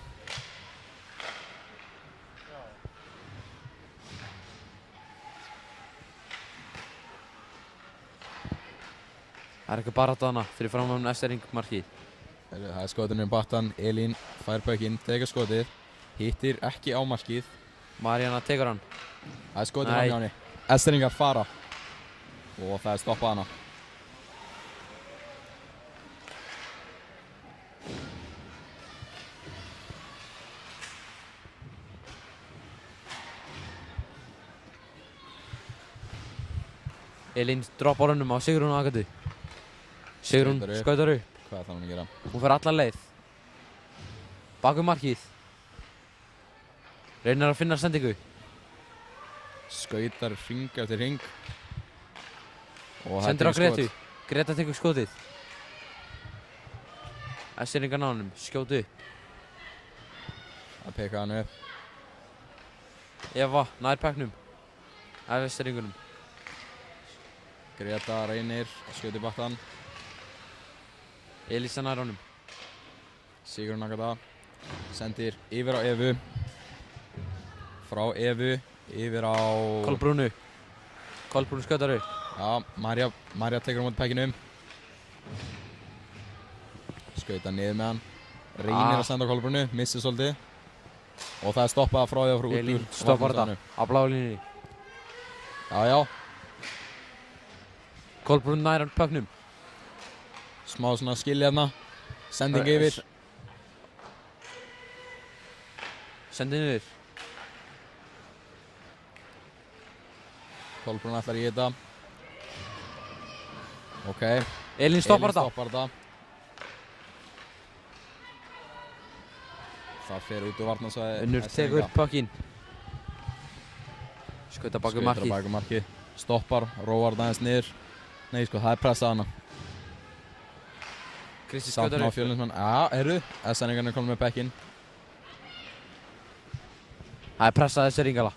Það er eitthvað barátta hana fyrir framan Essering markið. Það er skotinu um battan. Elín fær puckinn, tekur skotið. Hittir ekki á markið. Maríanna tekur hann. Það er skotið fram hjá henni. Esseringar fara. Og það er stoppað hana. Elín droppar honum á Sigrún og Agatu. Sigrún skautar upp. Hvað þarf hann að gera? Hún fer alla leið. Bakum markið. Reynir að finna sendingu. Skautar hring eftir hring. Og sendir á Gretu. Greta tekur skotið. Eskeringar ná honum, skjótu upp. Það peka hann upp. Eva, nær pæknum. Eskeringunum. Greta reynir að skjóta í battan. Elísa nær honum. Sigurinn Agata sendir yfir á Evu. Frá Evu yfir á... Kolbrúnu. Kolbrún skjótar upp. Já, Marja tekur á móti pækinum. Skauta niður með hann. Reynir að senda á Kolbrúnu, missir svolítið. Og það er stoppað frá því að frá út úr. Elín stoppar þetta á bláu línunni. Já. Kolbrún nær hann pöknum. Smá svona skilja hérna. Sending yfir. Sendi niður. Kolbrún ætlar í þetta. Ok. Elín stoppar þetta. Það fer út úr varnarsvæði. Unnur tekur pökkinn. Skauta bak við markið. Skautar bak við markið. Stoppar, róar það aðeins niður. Nei sko, það er pressað hana. Kristi Samt skautar ná upp. Fjölnismenn. Já, heyrðu. SN-ingarnir komið með bekkinn. Það er pressað þessi ringala.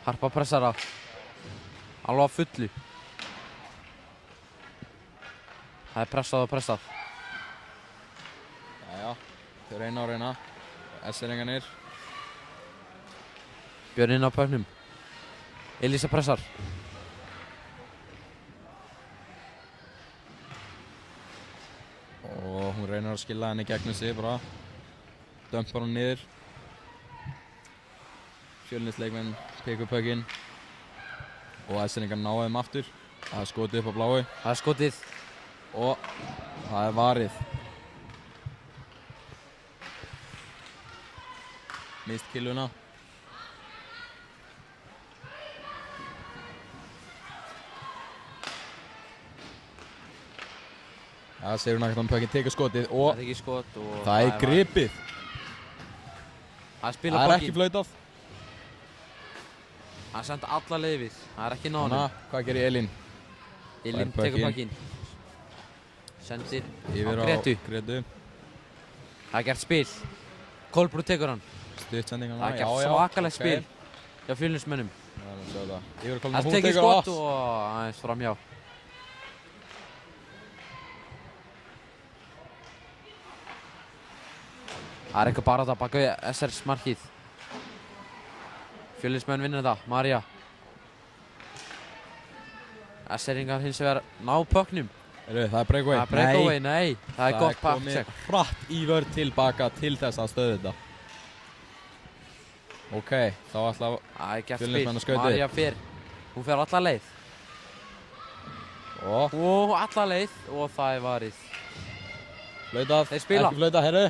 Harpa pressar það. Alveg á fullu. Það er pressað og pressað. Já. Þau reyna og reyna. SN-ingarnir. Björn inn á pöknum. Elísa pressar. Og hún reynir að skilla henni gegnum sig bara. Dömpar hún niður. Fjölnisleikmenn tekur pökkinn. Og SN-ingar ná þeim aftur. Það er skotið upp á bláu. Það er skotið. Og það er varið. Mist killuna. Það segir hún ekkert að pökkinn tekur skotið og Það er ekki skot og það er gripið. Það er spila Það er ekki pökkinn. flautað. Það er sendt alla leið við. Það er ekki náðunum. Þannig, hvað gerir Elín? Elín fær tekur pökkinn. pökkinn. Sendir Yfir á Gretu. Gretu. Það er gert spil. Kolbrún tekur hann. Stuttsendingarna. Það er gert svakalegt spil hjá Fjölnismönnum. Það er að sjá það. Yfir Það Kolbrún. er Hún tekið tekur skot oss. og aðeins framhjá. Það er eitthvað bara þetta baka við SR's markið. Fjölnismenn vinnur þetta, Marja. SR-ingar hins vegar ná pökknum. Það er breakaway. Það er breakaway, nei. Það er gott komið backcheck. hratt í vörð tilbaka til þess að stöðu þetta. Ok, þá ætla Það er gert Fjölnismenn að spil. skauta Marja fer. Hún fer alla leið. og Og alla leið og það er varið. flautað. Þeir spila. Ekki flautað, herru.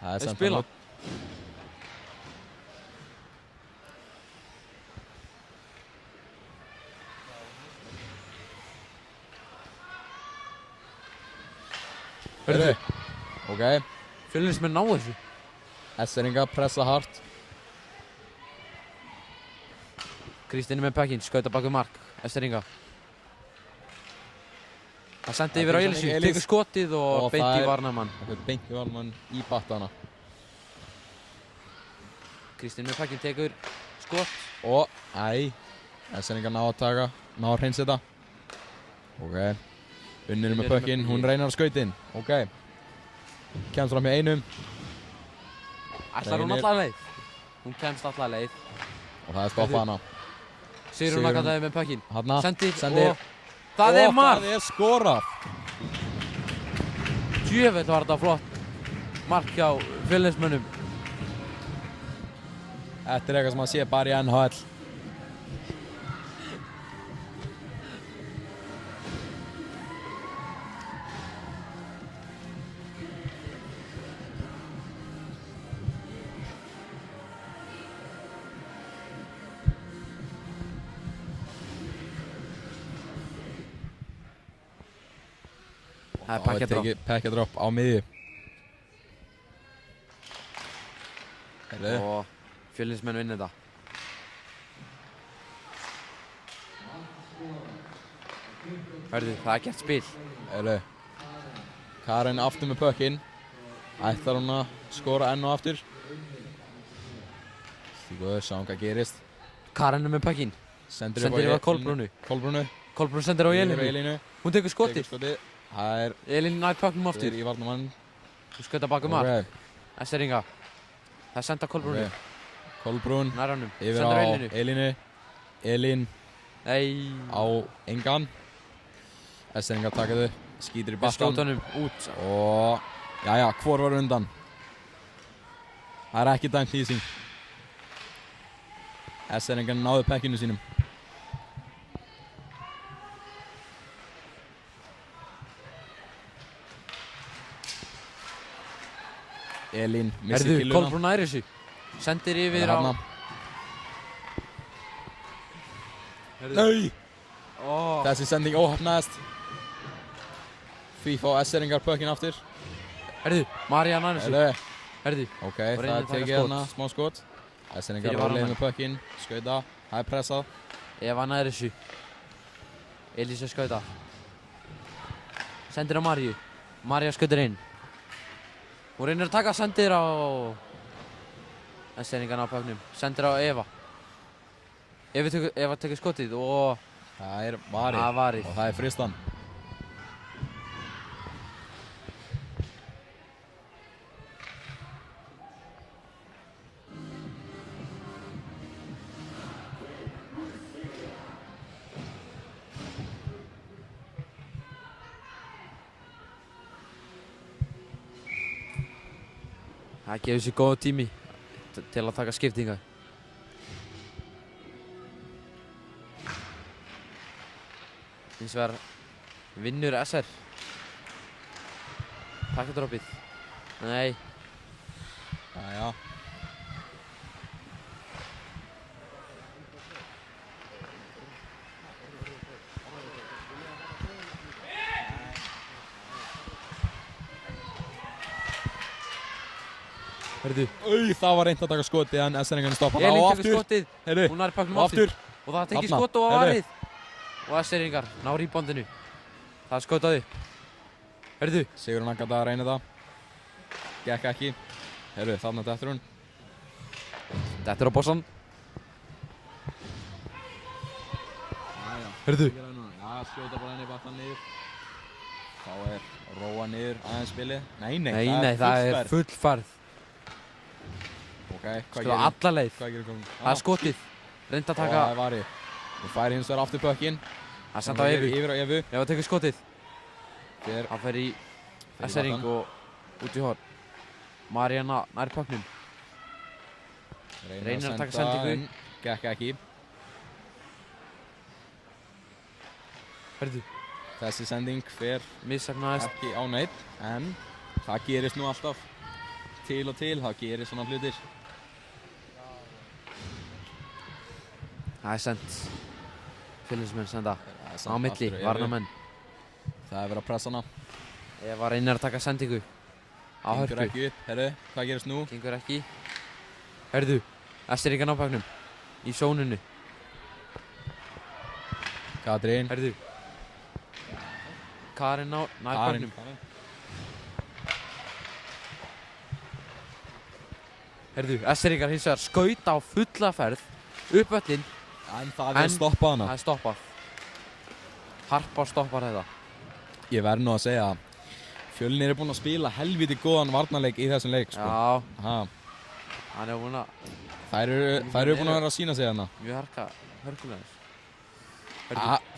Það er Þeir samt spila. alveg. Herru. Ok, Fjölnismenn ná þessu. SR-ingar pressa hart. Kristín með pökkinn, skauta bak við mark. SR-inga. Það sendi Það yfir á er Elísu, Elís. tekur skotið og Og beint það í er- varnarmann. Það er beint í varnarmann í battana. Kristín með pökkinn tekur skot. Og, SN-ingar ná að taka, ná að hreinsa þetta. Ok, Unnur með pökkinn, hún reynir að skauta inn. Ok, kemst fram í einum Ætlar hún Reynir. alla leið? Hún kemst alla leið. og það er stoppað hana. Sigrún Akataði með pökkinn. Hanna, Sendir og það er mark! Það er skorað. Djöfell var þetta flott mark hjá Fjölnismönnum. Þetta er eitthvað sem maður sé bara í NHL. Það er pakkjadropp. tekið pakkjadropp á miðju. Herru, Og Fjölnismenn vinnur þetta. Hörðu, það er gert spil. Heyrðu. Karen aftur með puckinn. Ætlar hún að skora enn og aftur. Stíguðu, sjáum hvað gerist. Karen er með puckinn. Sendir yfir á Kolbrúnu. Kolbrún sendir á Elínu. Hún tekur skotið. Það er Elín nær pucknum aftur. í varnamann. Hún skauta bak mark. Esteringa. Það er senda Kolbrúnu. Kolbrún. Nær honum. Yfir á Elínu. Elín Nei. á engan. Esteringa taka þau. Skýtur í Við bakkan. skjóta honum út. Og jæja, hvor var undan? Það er ekki dæmt lýsing. Esteringa náðu pekkinu sínum. Elín missir killuna. Kolbrún nær þessu. Sendir yfir á... Nei! Oh. Þessi sending óhafnaðist. Því fá Esteringar puckinn aftur. Herðu, María nær þessu. Herðu. Ok, það er tekið hérna, smá skot. Esteringar var leið með puckinn, skauta, það er pressað. Eva nær þessu. Elísa skauta. Sendir á Maríu. María skautar inn. Hún reynir að taka sendir á... Esteringan á pucknum. Sendir á Eva. Eva tekur skotið og... Það er varið. Það er varið. Og það er fristan. Það gefur sér góða tími til að taka skiptinga. Hins vegar vinnur SR. Takkadroppið. Nei. Jæja. Hörðu. Það var reynt að taka skotið en Esteringarnir stoppa það. Elín Og tekur aftur. skotið. Heyrðu. Hún nær pucknum Og aftur. aftur. Og það tekið Þarna. skot og Heyrðu. varið. Og Esteringar ná rýbondinu. Það er skotað upp. Hörðu. Sigurinn Agatha að reyna það. Gekk ekki. Heyrðu, þarna dettur hún. Þetta er á bossan. Hörðu. Já, skjóta bara henni bakkan niður. Þá er róa niður aðeins spilið. Nei, það er full færð. Ok, hvað Sko gerir? alla leið. Hvað gerir komin? Það er skotið. Reynd að Og taka. það er varið. Hún fær hins vegar aftur puckinn. Það er samt á Evu. Yfir á Evu. Ef það tekur skotið. Fer Það fer í í Estering bakkann. og út í horn. Maríana nær pucknum. Reynir að taka sendingu. En gekk ekki. Hörðu. Þessi sending fer Missefnaðist. ekki á neitt. En það gerist nú alltaf til og til. Það gerist svona hlutir. Það er sendt. Fylgismenn senda. Það er Á samt milli, aftur á Evu. varnarmenn. Það er verið að pressa hana. Eva reynir að taka sendingu. Á Gengur hörpu. ekki upp. Herru, hvað gerist nú? Gengur ekki. Hörðu. Estering á pucknum. Í sónunni. Katrín. Hörðu. Karin á nær pucknum. Hörðu. Esteringar hins vegar skauta á fulla ferð. Upp völlinn. En það er stoppað hana. Það er stoppað. Harpa stoppar þetta. Ég verð nú að segja að Fjölnir er búinn að spila helviti góðan varnarleik í þessum leik, sko. Já. Ha. Hann er búinn að Þær eru búinn að vera að sína sig hana. mjög hörkulegis.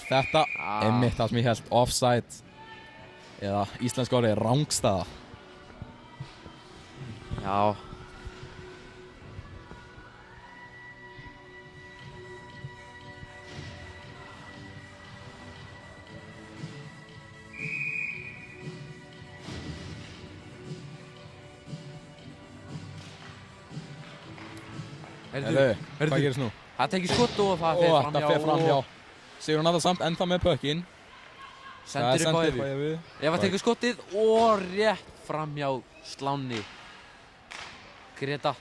Þetta er mitt það sem ég held offside. Eða íslensk orðið rangstaða. Já. Heyrðu, hvað gerist nú? Það tekið skott og það fer framhjá. Það fer framhjá. Sigurinn Agatha samt ennþá með puckinn. Sendir upp á Evu. Eva tekur skottið og rétt framhjá Sláni. Greta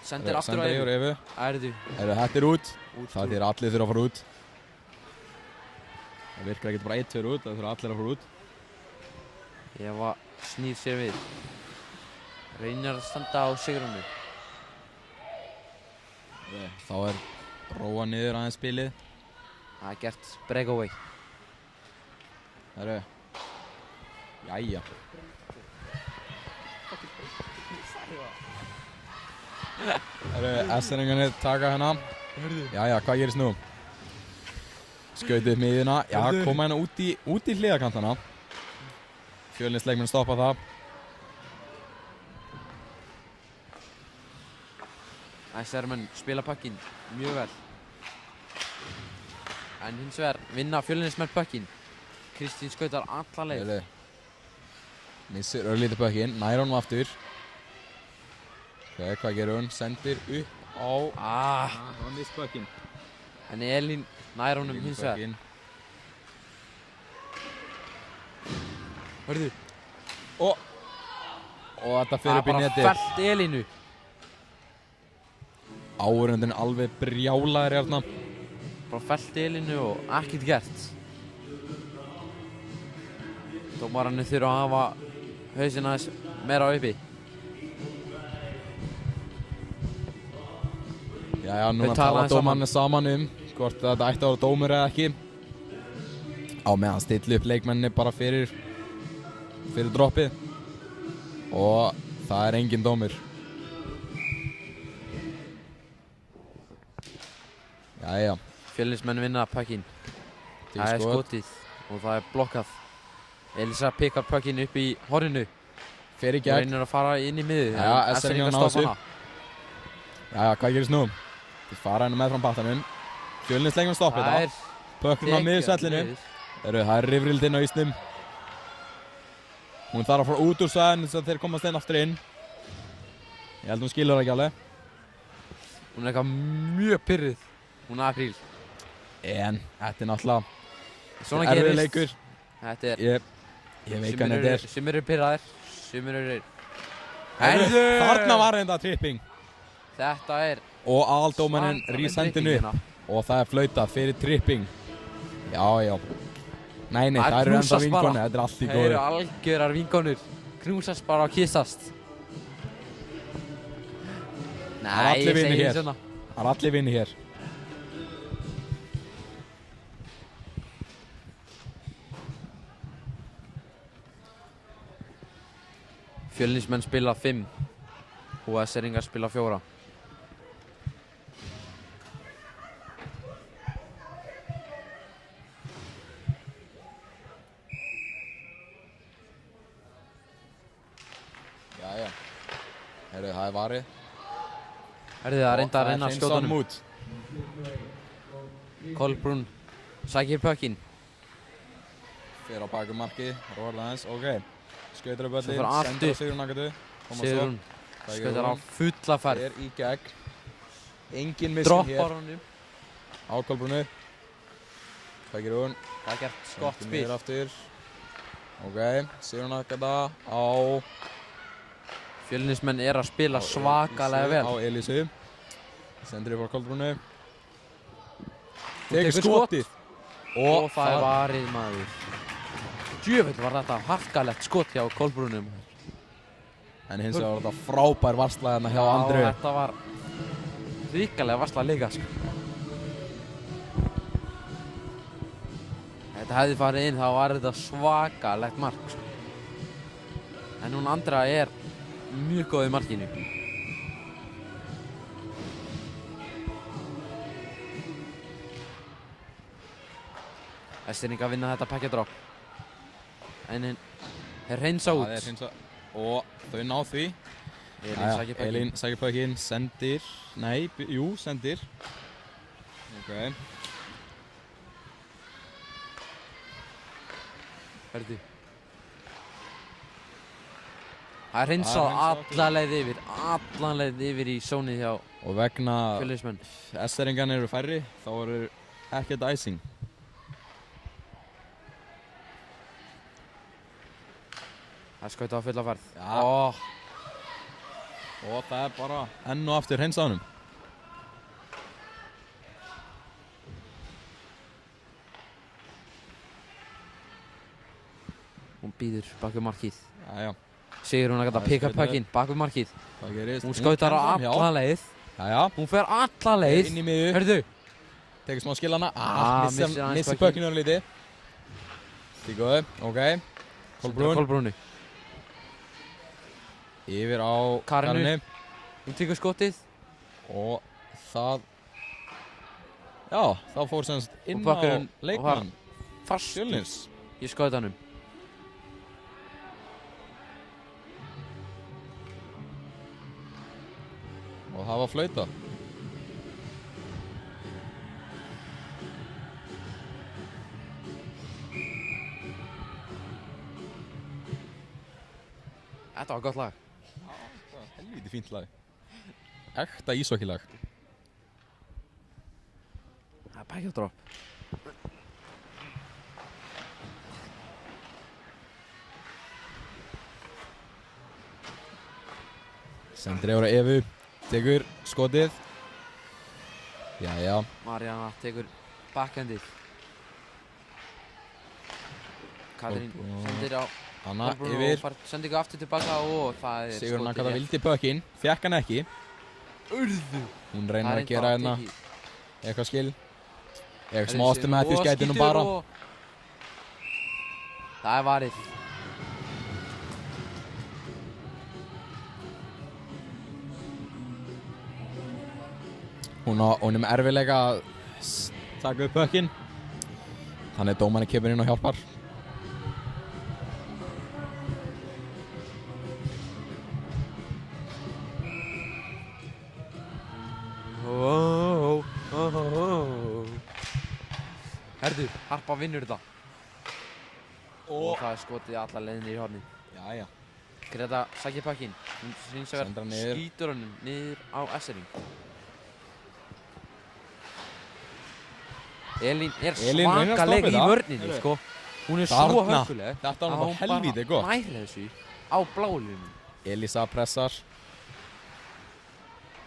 sendir aftur á Sendir yfir Evu. Evu. Ærðu. Þetta er út. Það er allir þurfa að fara út. Það virkar ekkert bara 1-2 út, það þurfa allir að fara út. Eva snýr sér við. Reynir að standa á sigrunni. Þá er róa niður aðeins spilið. Það er gert breakaway. Það eru... Jæja. Það eru S-ringarnir taka hérna. Jæja, hvað gerist nú? Skaut upp miðjuna. Já, koma hérna út í hliðakantana. Fjölnisleikmenn stoppa það. SR-menn spila puckinn mjög vel. En hins vegar vinna Fjölnismenn puckinn. Kristín skautar alla leið. Missir örlítið puckinn, nær honum aftur. Ok, hvað gerur hún? Sendir upp á... Það var mist puckinn. En Elín nær honum hins vegar. Hörðu. Og þetta fer upp í netið. Það bara fellt Elínu. Áhorfandinn alveg brjálaður hérna. Bara fellt Elínu og ekkert gert. Dómararnir þurfa að hafa hausinn aðeins meira uppi. Jæja, núna tala dómarnir saman hvort þetta ætti að vera dómur eða ekki. Á meðan stilla upp leikmenni bara fyrir droppið. Og það er engin dómur. Jæja. Fjölnismenn vinna puckinn. Það er skotið og það er blokkað. Elisa pikkar puckinn upp í horninu. Fer í Og gegn. reynir að fara inn í miðju. Jæja, S-ringar ná þessu. hana. Jæja, hvað gerist nú? Þið fara hérna meðfram battanum. Fjölnisleikmenn stoppið Það það. er Pökkurinn á miðsvellinu. Það er rifrildinn á ísnum. Hún þarf að fara út úr svæðinu þess að þeir komast inn aftur inn. Ég held hún skilur það ekki alveg. Hún er eitthvað mjög pirrið. Hún er Apríl. En þetta er náttúrulega Svona erfiður gerist. leikur. Þetta er... Ég veit hvernig þetta er. Sumir eru pirraðir. Sumir eru... Þarna var þetta tripping. Þetta er... Og aðaldómarinn rís hendinu upp. Og það er flautað fyrir tripping. Já. Nei, það eru enda vinkonur. Þetta er allt í góðu. Það eru algjörar vinkonur. Knúsast bara og kissast. Nei, ég segi ekki svona. Það er allir vinni hér. Fjölnismenn spila 5 og S-ringar spila 4. Jæja. Heyrðu, það er varið. Herðu það reynda að reyna að skjóta honum. út. Kolbrún sækir puckinn. Fer á bakum markið, rólar aðeins, ok. Skautar upp Svo öllin, fer aftur. sendir á Sigrún Agathu. Sigrún skautar á fulla ferð. Er í gegn. Engin missun hér. Droppar honum. Á Kolbrúnu. Hvað gerir hún? Það er gert gott Sendir spil. niður aftur. Ok, Sigrún Agatha á... Fjölnismenn er að spila svakalega vel. Á Elísu. Sendir upp á Kolbrúnu. Tekur Tekur skotið. Og það er varið maður. Djöfull var þetta harkalegt skot hjá Kolbrúnum. En hins vegar var þetta frábær varsla hérna hjá Andru. Já, þetta var ríkalega varsla líka, sko. Þetta hefði farið inn, þá var þetta svakalegt mark, sko. En hún Andra er mjög góð í markinu. S-ringar vinna þetta pakkjadróp. En þeir hreinsa út. Það er hreinsa. Og þau ná því. Elín sækir puckinn. Elín sækir puckinn, sendir. Nei, jú, sendir. Ok. Hörðu. Það er hreinsað allan leið yfir í sónið hjá Og vegna Fjölnismenn. S-ringarnir eru færri, þá eru ekkert æsing. Það er skautað á fulla ferð. Já. Og það er bara enn og aftur hreinsað honum. Hún býður bak við markið. Jæja. Sigrún að geta Það er pikka skautað. pökkinn bak við markið. Hvað gerist? Hún skautar á kemur framhjá. alla leið. Jæja. Hún fer alla leið. Inn í miðju. Hörðu. Tekur smá skilana. Missir aðeins Missir pökkinn. pökkinu lítið. Því góðu. Ok. Kolbrún. Kolbrúnu. Yfir á Karinu. Karinu. Hún tekur skotið. Og það... Já, þá fór semst inn á bakkurinn leikmann. Fastur. Fjölnins. Í skautanum. Og það var flauta. Þetta var gott lag. Helviti fínt lag. Ekta íshokkeylag. Það er bækjadropp. Sendir yfir á Evu. Tekur skotið. Jæja. Mariana tekur backhandið. Katrín sendir á Anna Kolbrún yfir. og sendir aftur tilbaka og það er Sigurinn skotið Akata rétt. vildi pökkinn. Fekk hann ekki. Urðu. Hún Það reynir er að gera hérna eitthvað skil. Eitthvað smá aftur með því skæti nú bara. Það er varið. Hún er með erfiðleika að taka upp pökkinn. Þannig dómarinn kemur inn og hjálpar. Herðu, Harpa vinnur þetta. Og það er skotið alla leiðinni í hornið. Jæja. Greta sækir pökkinn. Hún hins vegar Sendir hann niður. skýtur honum niður á Essering. Elín er Elín reynir að svakaleg stoppa í þetta. vörninni, Heyrðu. sko. Hún er svo Þarna. hörkuleg Þetta var að nú hún bara helvíti gott. bara nælir þessu á blálunum. Elisa pressar.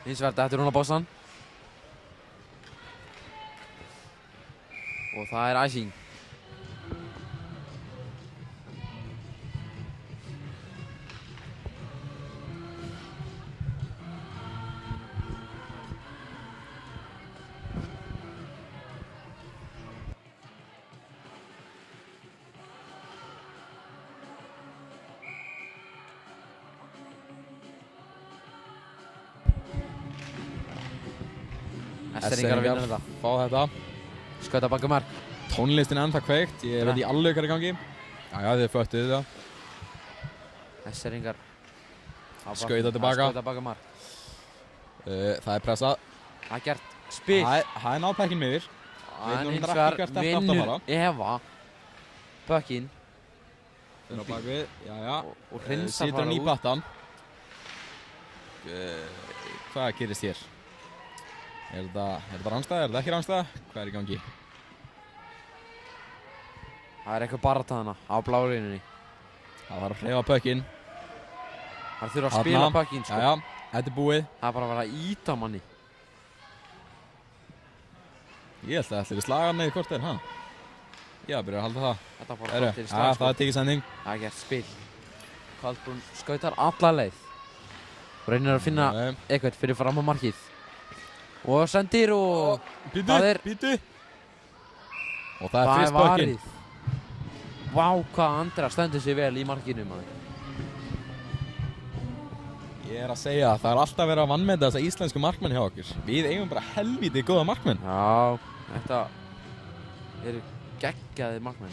Hins vegar þetta er hún á bossan. Og það er icing. Esseringar að vinna þetta. Fá þetta. Skauta baka mark. Tónlistin ennþá kveikt. Ég veit í alveg hvað er í gangi. Jæja, þið föttuðu það. Esseringar. Skauta tilbaka. Skauta baka mark. Það er pressað. Það er gert spil. Það er náð pekkin með yfir. Veit En nú hins reyndar vegar ekki hvert þetta átti að vinnur fara. Eva pökkinn Fyrir á bakvið. Jæja. og hreinsar Situr hann fara í út. battan. Hvað gerist hér? Er þetta rangstæða? Er þetta ekki rangstæða? Hvað er í gangi? Það er eitthvað barata hana á blálínunni. Það var að hreyfa pökkinn. Það þurfa að spila pökkinn, sko. Jæja, þetta er búið. Það er bara að vera að íta manni. Ég held að það ætlir að slaga hann eða hvort er, ha? Já, byrja að halda það. Þetta er bara Heyrðu, flottir já, slag, það er tekið sending. Það er gert spil. Kolbrún skautar alla leið. Og reynir að finna eitthvað fyrir fram á markið. Og sendir og það er Og það er fyrst pökkinn. varið. Vá, hvað Andra stendur sig vel í markinu, maður. Ég er að segja að það er alltaf verið að vannmeta þessa íslensku markmenn hjá okkur. Við eigum bara helvítið góða markmenn. Já, þetta eru geggjaðir markmenn.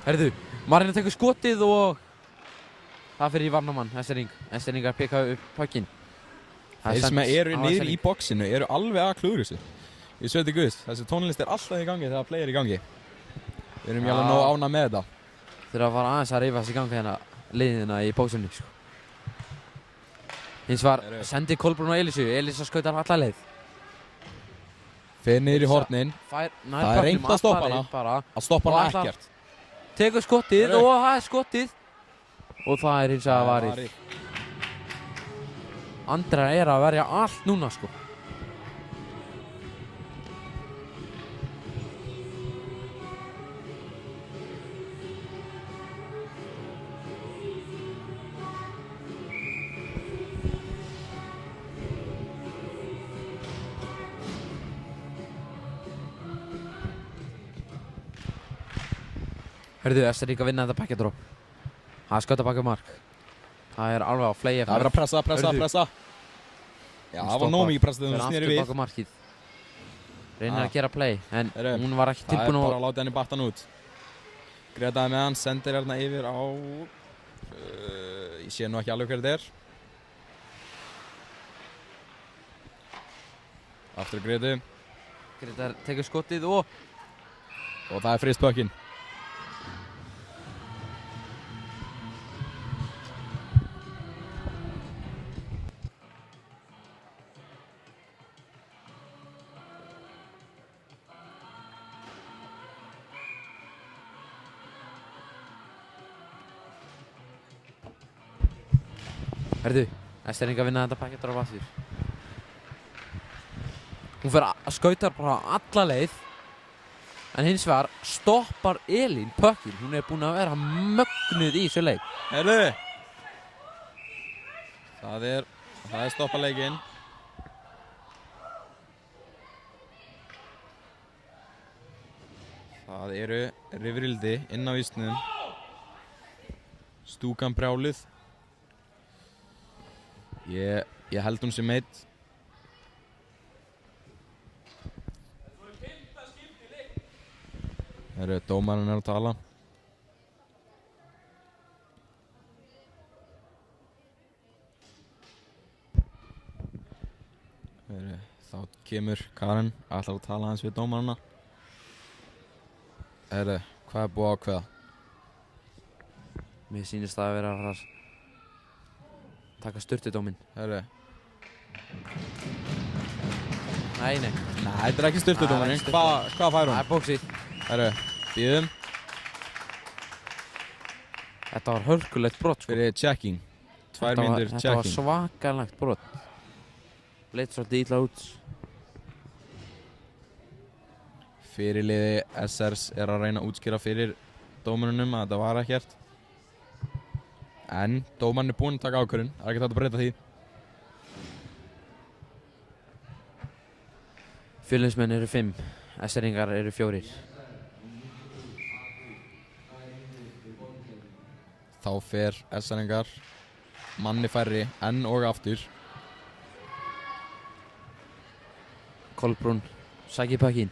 Herðu, Marina tekur skotið og það fyrir í varnamann, Essering. Esseringar peka upp pökkinn. Þeir sem eru niður í boxinu eru alveg að klúður þessu. Ég sveti Guðs, þessi tónlist er alltaf í gangi þegar play er í gangi. Við erum alveg nóg ánað með þetta. Þurfa að fara aðeins að reyfa þessi gangi hérna liðina í bóksunni, sko. Hins var sendi Kolbrún og Elísu. Elísa skautar alla leið. Fer niður í hornin. Það er reynt að stoppa hana. Að stoppa hana ekkert. Tekur skotið og það er skotið. Og það er hins vegar varið. Andrea er að verja allt núna sko. Hörðu, Esteríka vinna þetta pakkjadróp. Það er skjóta baka mark. Það er alveg á flegi. Það er að pressa. Já, það var nóg mikið pressað þegar hún sneri við. Fyrir aftur baka markið. Reynir að gera play, en hún var ekki tilbúin Það er bara að láta henni batta hann út. Gretaði með hann, sendir hérna yfir á... ég sé nú ekki alveg hver þetta er. Aftur Gretu. Greta tekur skotið og það er frist pökkinn. Herðu, Esteríka vinna þetta pakkjadróp aftur. Hún fer að skauta bara alla leið. En hins vegar stoppar Elín pökkinn. Hún er búin að vera mögnuð í þessu leik. Herðu! Það er stoppað leikinn. Það eru rifrildi inn á ísnum. Stúkan brjáluð. Ég held hún sem meidd. Herru, dómarinn er að tala. Herru, þá kemur Karen, ætlar að tala aðeins við dómarina. Herru, hvað er búið að ákveða? Mér sýnist það að vera að fara að taka sturtudóminn. Herru. Nei. Nei, þetta er ekki sturtudómarinn. Hvað fær hún? Það er bóksið. Herru, bíðum. Þetta var hörkulegt brot sko. Fyrir checking. 2 mínútur checking. Þetta var svakalegt brot. Leit svolítið illa út. Fyrirliði SRs er að reyna að útskýra fyrir dómarunum að þetta var ekkert. En dómarinn er búinn að taka ákvörðun. Það er ekki hægt að breyta því. Fjölnismenn eru 5. Esteríingar eru 4. Þá fer SR-ingar manni færri enn og aftur. Kolbrún sækir pökkinn.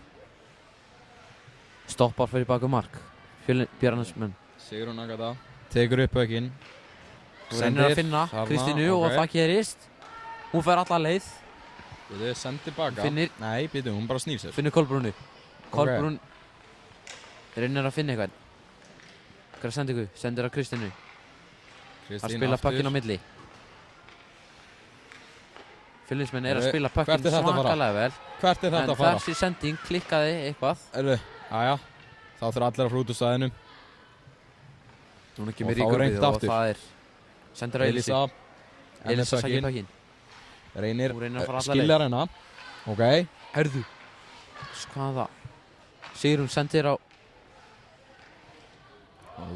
Stoppar fyrir baka mark. Bjarnarsmenn. Sigrún Agatha tekur upp pökkinn. Reynir að finna Kristínu og það gerist. Hún fer alla leið. Þau sendir baka. Nei, býtum, hún bara snýr sér. Finnur Kolbrúnu. Kolbrún reynir að finna eitthvað. Hvað sendir ykkur? Sendir að Kristínu. Að spila pökkinn á milli. Fjölnismenn er að spila pökkinn svakalega vel. Hvert er þetta að fara? En þessi sending klikkaði eitthvað. Jæja, þá þurfa allir að frúta úr staðinu. Hún er ekki með ríkurfið og það er sendir að Elísi. Elísa sækir pökkinn. Reynir skilja reyna. Ok. Herðu. Hvað er það? Sigrún sendir á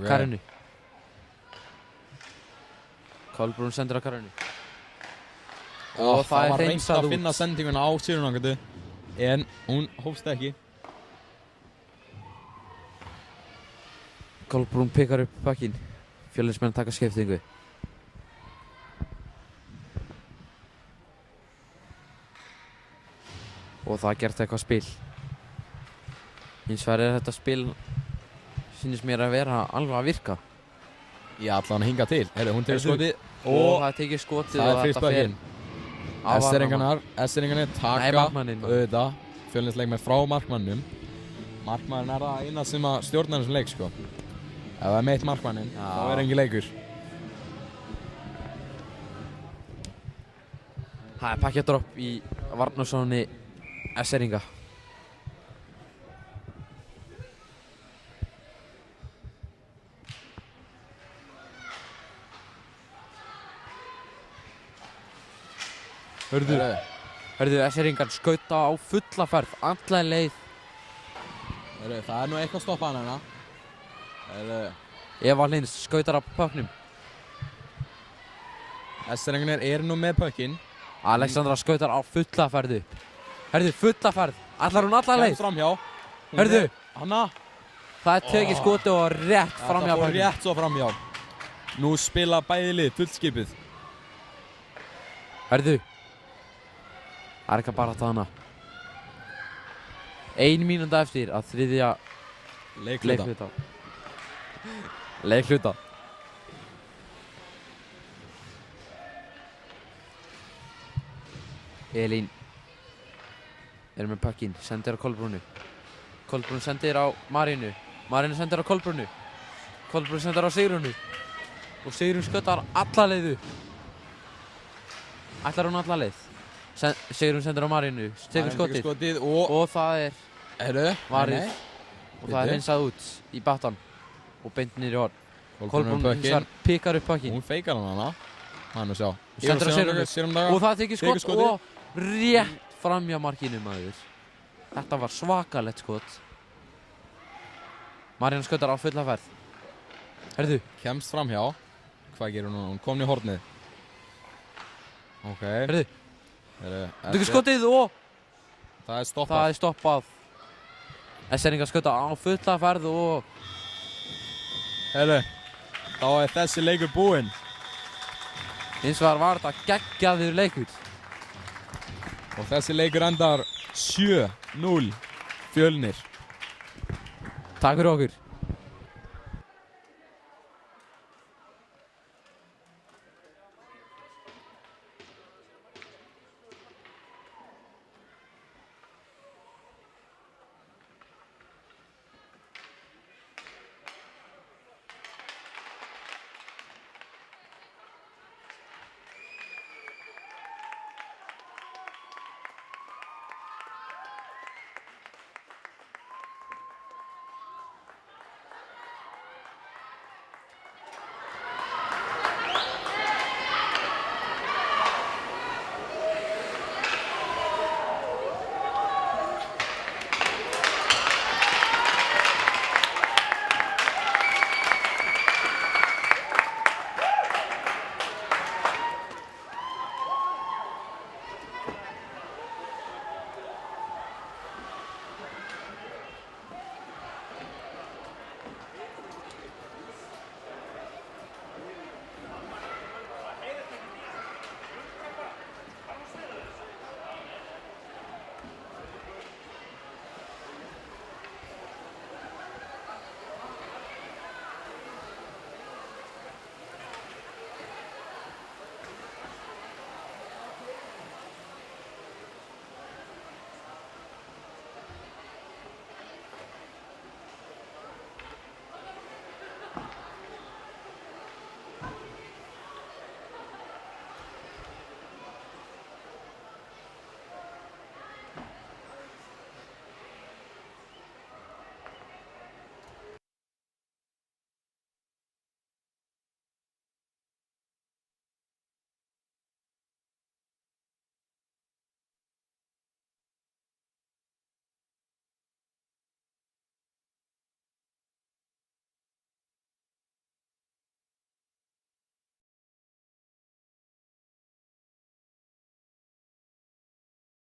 Karinu. Kolbrún sendir á Karinu. Og það er reynt hreinsað að út. finna sendinguna á Sigrún Agathu. En hún hófst ekki. Kolbrún pikkar upp pökkinn. Fjölnismenn taka skiptingu. Og það gert eitthvað spil. Hins vegar er þetta spil sýnist mér að vera alveg að virka. Já, allan að hinga til. Herru, hún tegur skotið. Og það tekið skotið og þetta fer. S-eringarnir taka auðvitað Fjölnisleikmenn frá markmannum. Markmannin er það eina sem að stjórnar þessum leik sko. Ef það er meitt markmannin, þá er engin leikur. Það er pakkjadropp í varnarsókninni S-eringa. Hörðu, S-ringar skauta á fulla ferð, alla leið. Það er nú eitthvað að stoppa hann hérna. Eva Hlyns skautar á pökknum. S-ringarnir eru nú með pökkinn. Alexandra skautar á fulla ferð upp. Hörðu, fulla ferð. Ætlar hún alla leið? Kemst framhjá. Hörðu. Hanna. Það er tekið skoti og rétt framhjá Þetta fór pökknum. rétt svo framhjá. Nú spila bæði lið fullskipið. Hörðu. Það er eitthvað bara að hana. 1 mínúta eftir að þriðja leikhluta. Elín er með pökkinn, sendir á Kolbrúnu. Kolbrún sendir á Marínu. Marínu sendir á Kolbrúnu. Kolbrún sendir á Sigrúnu. Og Sigrún skautar alla leið upp. Ætlar hún alla leið? Sigrún sendir á Marínu, tekur skotið og það er varið og það er hreinsað út í battan og beint niður í horn. Kolbrún hins vegar pikkar upp pökkinn. Hún feikar hann hana. Hann að sjá. Sendir á Sigrúnu og það tekið skot og rétt framhjá markinu maður. Þetta var svakalegt skot. Marína skautar á fulla ferð. Herðu. Kemst framhjá. Hvað gerir hún núna? Hún kom í hornið. Ok. Herðu. Tekur skotið og það er stoppað. Það er stoppað. S-ringar skauta á fulla ferð og Herðu. Þá er þessi leikur búinn. Hins vegar var þetta geggjaður leikur. Og þessi leikur endar 7-0 Fjölnir. Takk fyrir okkur.